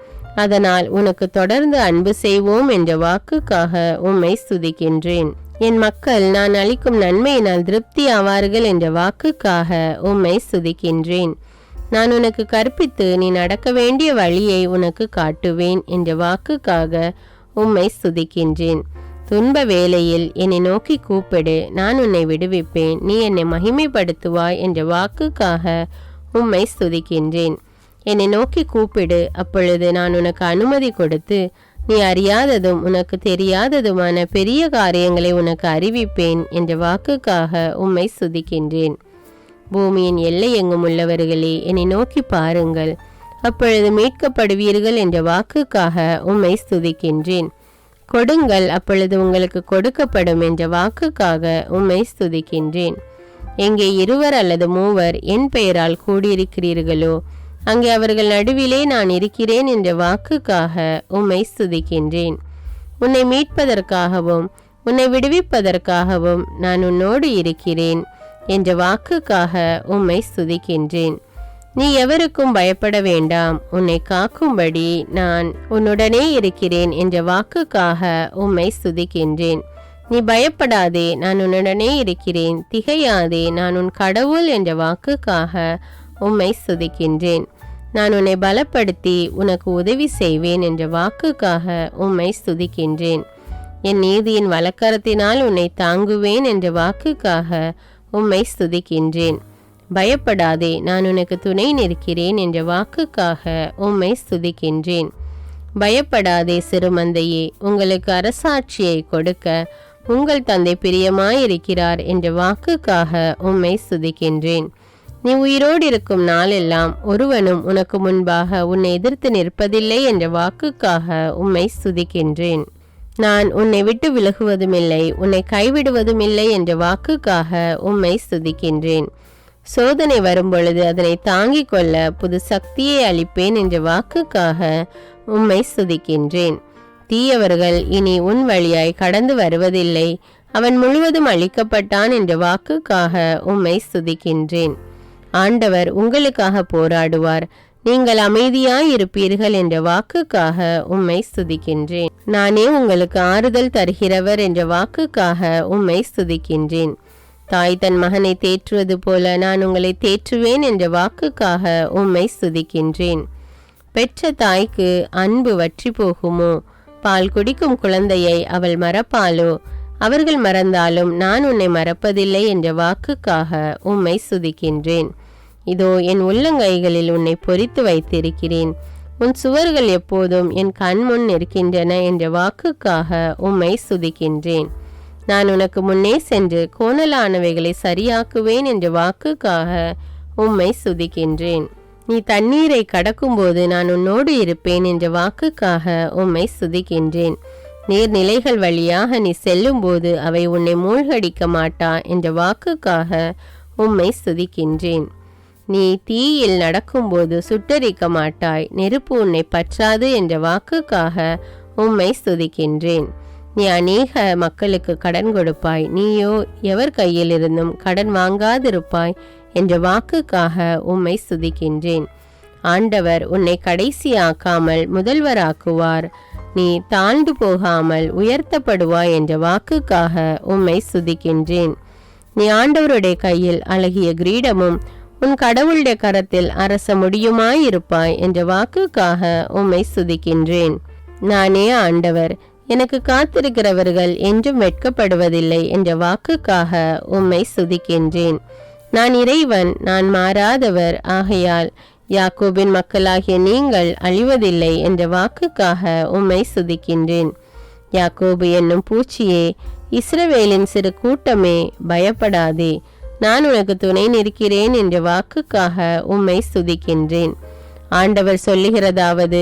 அதனால் உனக்கு தொடர்ந்து அன்பு செய்வோம் என்ற வாக்குக்காக உம்மை ஸ்துதிக்கின்றேன். என் மக்கள் நான் அளிக்கும் நன்மையினால் திருப்தி ஆவார்கள் என்ற வாக்குக்காக உம்மை ஸ்துதிக்கின்றேன். நான் உனக்கு கற்பித்து நீ நடக்க வேண்டிய வழியை உனக்கு காட்டுவேன் என்ற வாக்குக்காக உம்மை ஸ்துதிக்கின்றேன். துன்ப வேளையில் என்னை நோக்கி கூப்பிடு, நான் உன்னை விடுவிப்பேன், நீ என்னை மகிமைப்படுத்துவாய் என்ற வாக்குக்காக உம்மை ஸ்துதிக்கின்றேன். என்னை நோக்கி கூப்பிடு, அப்பொழுது நான் உனக்கு அனுமதி கொடுத்து நீ அறியாததும் உனக்கு தெரியாததுமான பெரிய காரியங்களை உனக்கு அறிவிப்பேன் என்ற வாக்குக்காக உம்மை ஸ்துதிக்கின்றேன். பூமியின் எல்லை எங்கும் உள்ளவர்களே என்னை நோக்கி பாருங்கள், அப்பொழுது மீட்கப்படுவீர்கள் என்ற வாக்குக்காக உம்மை ஸ்துதிக்கின்றேன். கொடுங்கள், அப்பொழுது உங்களுக்கு கொடுக்கப்படும் என்ற வாக்குக்காக உம்மை ஸ்துதிக்கின்றேன். எங்கே இருவர் அல்லது மூவர் என் பெயரால் கூடியிருக்கிறீர்களோ அங்கே அவர்கள் நடுவிலே நான் இருக்கிறேன் என்ற வாக்குக்காக உம்மை ஸ்துதிக்கின்றேன். உன்னை மீட்பதற்காகவும் உன்னை விடுவிப்பதற்காகவும் நான் உன்னோடு இருக்கிறேன் என்ற வாக்குக்காக உம்மை ஸ்துதிக்கின்றேன். நீ எவருக்கும் பயப்பட வேண்டாம், உன்னை காக்கும்படி நான் உன்னுடனே இருக்கிறேன் என்ற வாக்குக்காக உம்மை ஸ்துதிக்கின்றேன். நீ பயப்படாதே, நான் உன்னுடனே இருக்கிறேன், திகையாதே, நான் உன் கடவுள் என்ற வாக்குக்காக உம்மை ஸ்துதிக்கின்றேன். நான் உன்னை பலப்படுத்தி உனக்கு உதவி செய்வேன் என்ற வாக்குக்காக உம்மை ஸ்துதிக்கின்றேன். என் நீதியின் வலக்கரத்தினால் உன்னை தாங்குவேன் என்ற வாக்குக்காக உம்மை ஸ்துதிக்கின்றேன். பயப்படாதே, நான் உனக்கு துணை நிற்கிறேன் என்ற வாக்குக்காக உம்மை ஸ்துதிக்கின்றேன். பயப்படாதே சிறுமந்தையே, உங்களுக்கு அரசாட்சியை கொடுக்க உங்கள் தந்தை பிரியமாயிருக்கிறார் என்ற வாக்குக்காக உம்மை ஸ்துதிக்கின்றேன். நீ உயிரோடு இருக்கும் நாளெல்லாம் ஒருவனும் உனக்கு முன்பாக உன்னை எதிர்த்து நிற்பதில்லை என்ற வாக்குக்காக உம்மை ஸ்துதிக்கின்றேன். நான் உன்னை விட்டு விலகுவதுமில்லை, உன்னை கைவிடுவதுமில்லை என்ற வாக்குக்காக உம்மை ஸ்துதிக்கின்றேன். சோதனை வரும்பொழுது அதனை தாங்கிக் கொள்ள புது சக்தியை அளிப்பேன் என்ற வாக்குக்காக உம்மை ஸ்துதிக்கின்றேன். தீயவர்கள் இனி உன் வழியாய் கடந்து வருவதில்லை, அவன் முழுவதும் அழிக்கப்பட்டான் என்ற வாக்குக்காக உம்மை ஸ்துதிக்கின்றேன். ஆண்டவர் உங்களுக்காக போராடுவார், நீங்கள் அமைதியாய் இருப்பீர்கள் என்ற வாக்குக்காக உம்மை ஸ்துதிக்கின்றேன். நானே உங்களுக்கு ஆறுதல் தருகிறவர் என்ற வாக்குக்காக உம்மை ஸ்துதிக்கின்றேன். தாய் தன் மகனை தேற்றுவது போல நான் உங்களை தேற்றுவேன் என்ற வாக்குக்காக உம்மை ஸ்துதிக்கின்றேன். பெற்ற தாய்க்கு அன்பு வற்றி போகுமோ? பால் குடிக்கும் குழந்தையை அவள் மறப்பாளோ? அவர்கள் மறந்தாலும் நான் உன்னை மறப்பதில்லை என்ற வாக்குக்காக உம்மை ஸ்துதிக்கின்றேன். இதோ என் உள்ளங்கைகளில் உன்னை பொறித்து வைத்திருக்கிறேன், உன் சுவர்கள் எப்போதும் என் கண்முன் இருக்கின்றன என்ற வாக்குக்காக உம்மை ஸ்துதிக்கின்றேன். நான் உனக்கு முன்னே சென்று கோணலானவைகளை சரியாக்குவேன் என்ற வாக்குக்காக உம்மை ஸ்துதிக்கின்றேன். நீ தண்ணீரை கடக்கும்போது நான் உன்னோடு இருப்பேன் என்ற வாக்குக்காக உம்மை ஸ்துதிக்கின்றேன். நீர்நிலைகள் வழியாக நீ செல்லும்போது அவை உன்னை மூழ்கடிக்க மாட்டா என்ற வாக்குக்காக உம்மை ஸ்துதிக்கின்றேன். நீ தீயில் நடக்கும்போது சுட்டரிக்க மாட்டாய், நெருப்பு உன்னை பற்றாது என்ற வாக்குக்காக உம்மை ஸ்துதிக்கின்றேன். நீ அநேக மக்களுக்கு கடன் கொடுப்பாய், நீயோ எவர் கையிலிருந்தும் கடன் வாங்காதிருப்பாய் என்ற வாக்குக்காக உம்மை ஸ்துதிக்கின்றேன். ஆண்டவர் உன்னை கடைசியாக்காமல் முதல்வராக்குவார், நீ தாழ்ந்து போகாமல் உயர்த்தப்படுவாய் என்ற வாக்குக்காக உம்மை ஸ்துதிக்கின்றேன். நீ ஆண்டவருடைய கையில் அழகிய கிரீடமும் உன் கடவுளுடைய கரத்தில் அரச முடியுமாயிருப்பாய் என்ற வாக்குக்காக உம்மை ஸ்துதிக்கின்றேன். நானே ஆண்டவர், எனக்கு காத்திருக்கிறவர்கள் என்றும் வெட்கப்படுவதில்லை என்ற வாக்குக்காக உம்மை ஸ்துதிக்கின்றேன். நான் இறைவன், நான் மாறாதவர், ஆகையால் யாக்கோபின் மக்களாகிய நீங்கள் அழிவதில்லை என்ற வாக்குக்காக உம்மை ஸ்துதிக்கின்றேன். யாக்கோபு என்னும் பூச்சியே, இஸ்ரவேலின் சிறு கூட்டமே, பயப்படாதே, நான் உனக்கு துணை நிற்கிறேன் என்ற வாக்குக்காக உம்மை ஸ்துதிக்கின்றேன். ஆண்டவர் சொல்லுகிறதாவது,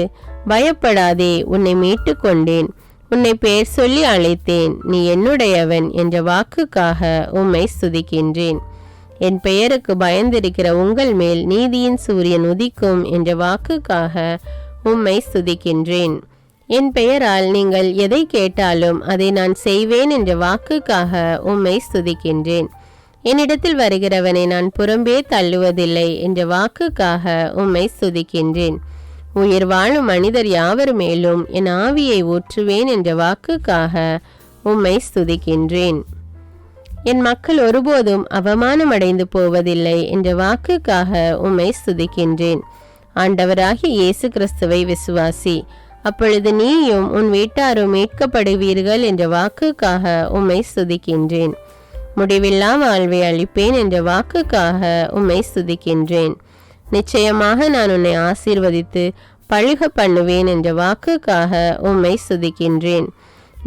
பயப்படாதே, உன்னை மீட்டு கொண்டேன், உன்னை பெயர் சொல்லி அழைத்தேன், நீ என்னுடையவன் என்ற வாக்குக்காக உம்மை ஸ்துதிக்கின்றேன். என் பெயருக்கு பயந்திருக்கிற உங்கள் மேல் நீதியின் சூரியன் உதிக்கும் என்ற வாக்குக்காக உம்மை ஸ்துதிக்கின்றேன். என் பெயரால் நீங்கள் எதை கேட்டாலும் அதை நான் செய்வேன் என்ற வாக்குக்காக உம்மை ஸ்துதிக்கின்றேன். என்னிடத்தில் வருகிறவனை நான் புறம்பே தள்ளுவதில்லை என்ற வாக்குக்காக உம்மை ஸ்துதிக்கின்றேன். உயிர் வாழும் மனிதர் யாவர் மேலும் என் ஆவியை ஊற்றுவேன் என்ற வாக்குக்காக உம்மை ஸ்துதிக்கின்றேன். என் மக்கள் ஒருபோதும் அவமானமடைந்து போவதில்லை என்ற வாக்குக்காக உம்மை ஸ்துதிக்கின்றேன். ஆண்டவராகிய இயேசு கிறிஸ்துவை விசுவாசி, அப்பொழுது நீயும் உன் வீட்டாரும் மீட்கப்படுவீர்கள் என்ற வாக்குக்காக உம்மை ஸ்துதிக்கின்றேன். முடிவில்லா வாழ்வை அளிப்பேன் என்ற வாக்குக்காக உம்மை ஸ்துதிக்கின்றேன். நிச்சயமாக நான் உன்னை ஆசீர்வதித்து பழுக பண்ணுவேன் என்ற வாக்குக்காக உம்மை ஸ்துதிக்கின்றேன்.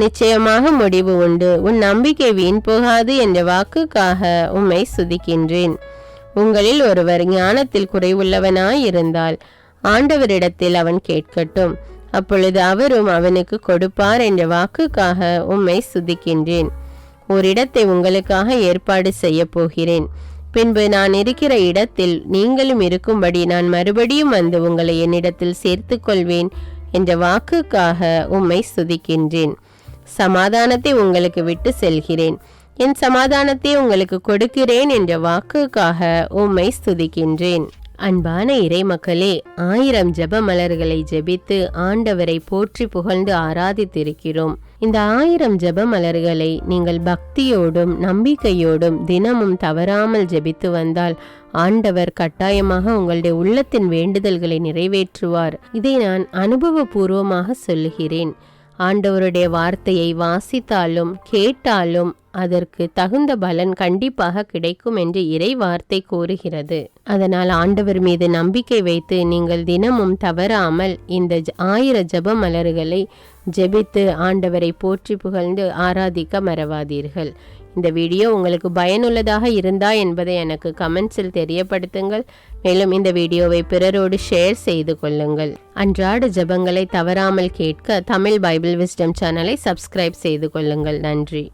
நிச்சயமாக முடிவு உண்டு, உன் நம்பிக்கை வீண் போகாது என்ற வாக்குக்காக உம்மை ஸ்துதிக்கின்றேன். உங்களில் ஒருவர் ஞானத்தில் குறைவுள்ளவனாயிருந்தால் ஆண்டவரிடத்தில் அவன் கேட்கட்டும், அப்பொழுது அவரும் அவனுக்கு கொடுப்பார் என்ற வாக்குக்காக உம்மை ஸ்துதிக்கின்றேன். ஓரிடத்தை உங்களுக்காக ஏற்பாடு செய்ய போகிறேன், பின்பு நான் இருக்கிற இடத்தில் நீங்களும் இருக்கும்படி நான் மறுபடியும் வந்து உங்களை என்னிடத்தில் சேர்த்து கொள்வேன் என்ற வாக்குக்காக உம்மை ஸ்துதிக்கின்றேன். சமாதானத்தை உங்களுக்கு விட்டு செல்கிறேன், என் சமாதானத்தை உங்களுக்கு கொடுக்கிறேன் என்ற வாக்குக்காக உம்மை ஸ்துதிக்கின்றேன். அன்பான இறை மக்களே, 1000 ஜெப மலர்களை ஜெபித்து ஆண்டவரை போற்றி புகழ்ந்து ஆராதித்திருக்கிறோம். இந்த 1000 ஜெப மலர்களை நீங்கள் பக்தியோடும் நம்பிக்கையோடும் தினமும் தவறாமல் ஜெபித்து வந்தால் ஆண்டவர் கட்டாயமாக உங்களுடைய உள்ளத்தின் வேண்டுதல்களை நிறைவேற்றுவார். இதை நான் அனுபவபூர்வமாக சொல்லுகிறேன். ஆண்டவருடைய வார்த்தையை வாசித்தாலும் கேட்டாலும் அதற்கு தகுந்த பலன் கண்டிப்பாக கிடைக்கும் என்று இறை வார்த்தை கூறுகிறது. அதனால் ஆண்டவர் மீது நம்பிக்கை வைத்து நீங்கள் தினமும் தவறாமல் இந்த 1000 ஜெப மலர்களை ஜெபித்து ஆண்டவரை போற்றி புகழ்ந்து ஆராதிக்க மறவாதீர்கள். இந்த வீடியோ உங்களுக்கு பயனுள்ளதாக இருந்தா என்பதை எனக்கு கமெண்ட்ஸில் தெரியப்படுத்துங்கள். மேலும் இந்த வீடியோவை பிறரோடு ஷேர் செய்து கொள்ளுங்கள். அன்றாட ஜெபங்களை தவறாமல் கேட்க தமிழ் பைபிள் விஸ்டம் சேனலை சப்ஸ்கிரைப் செய்து கொள்ளுங்கள். நன்றி.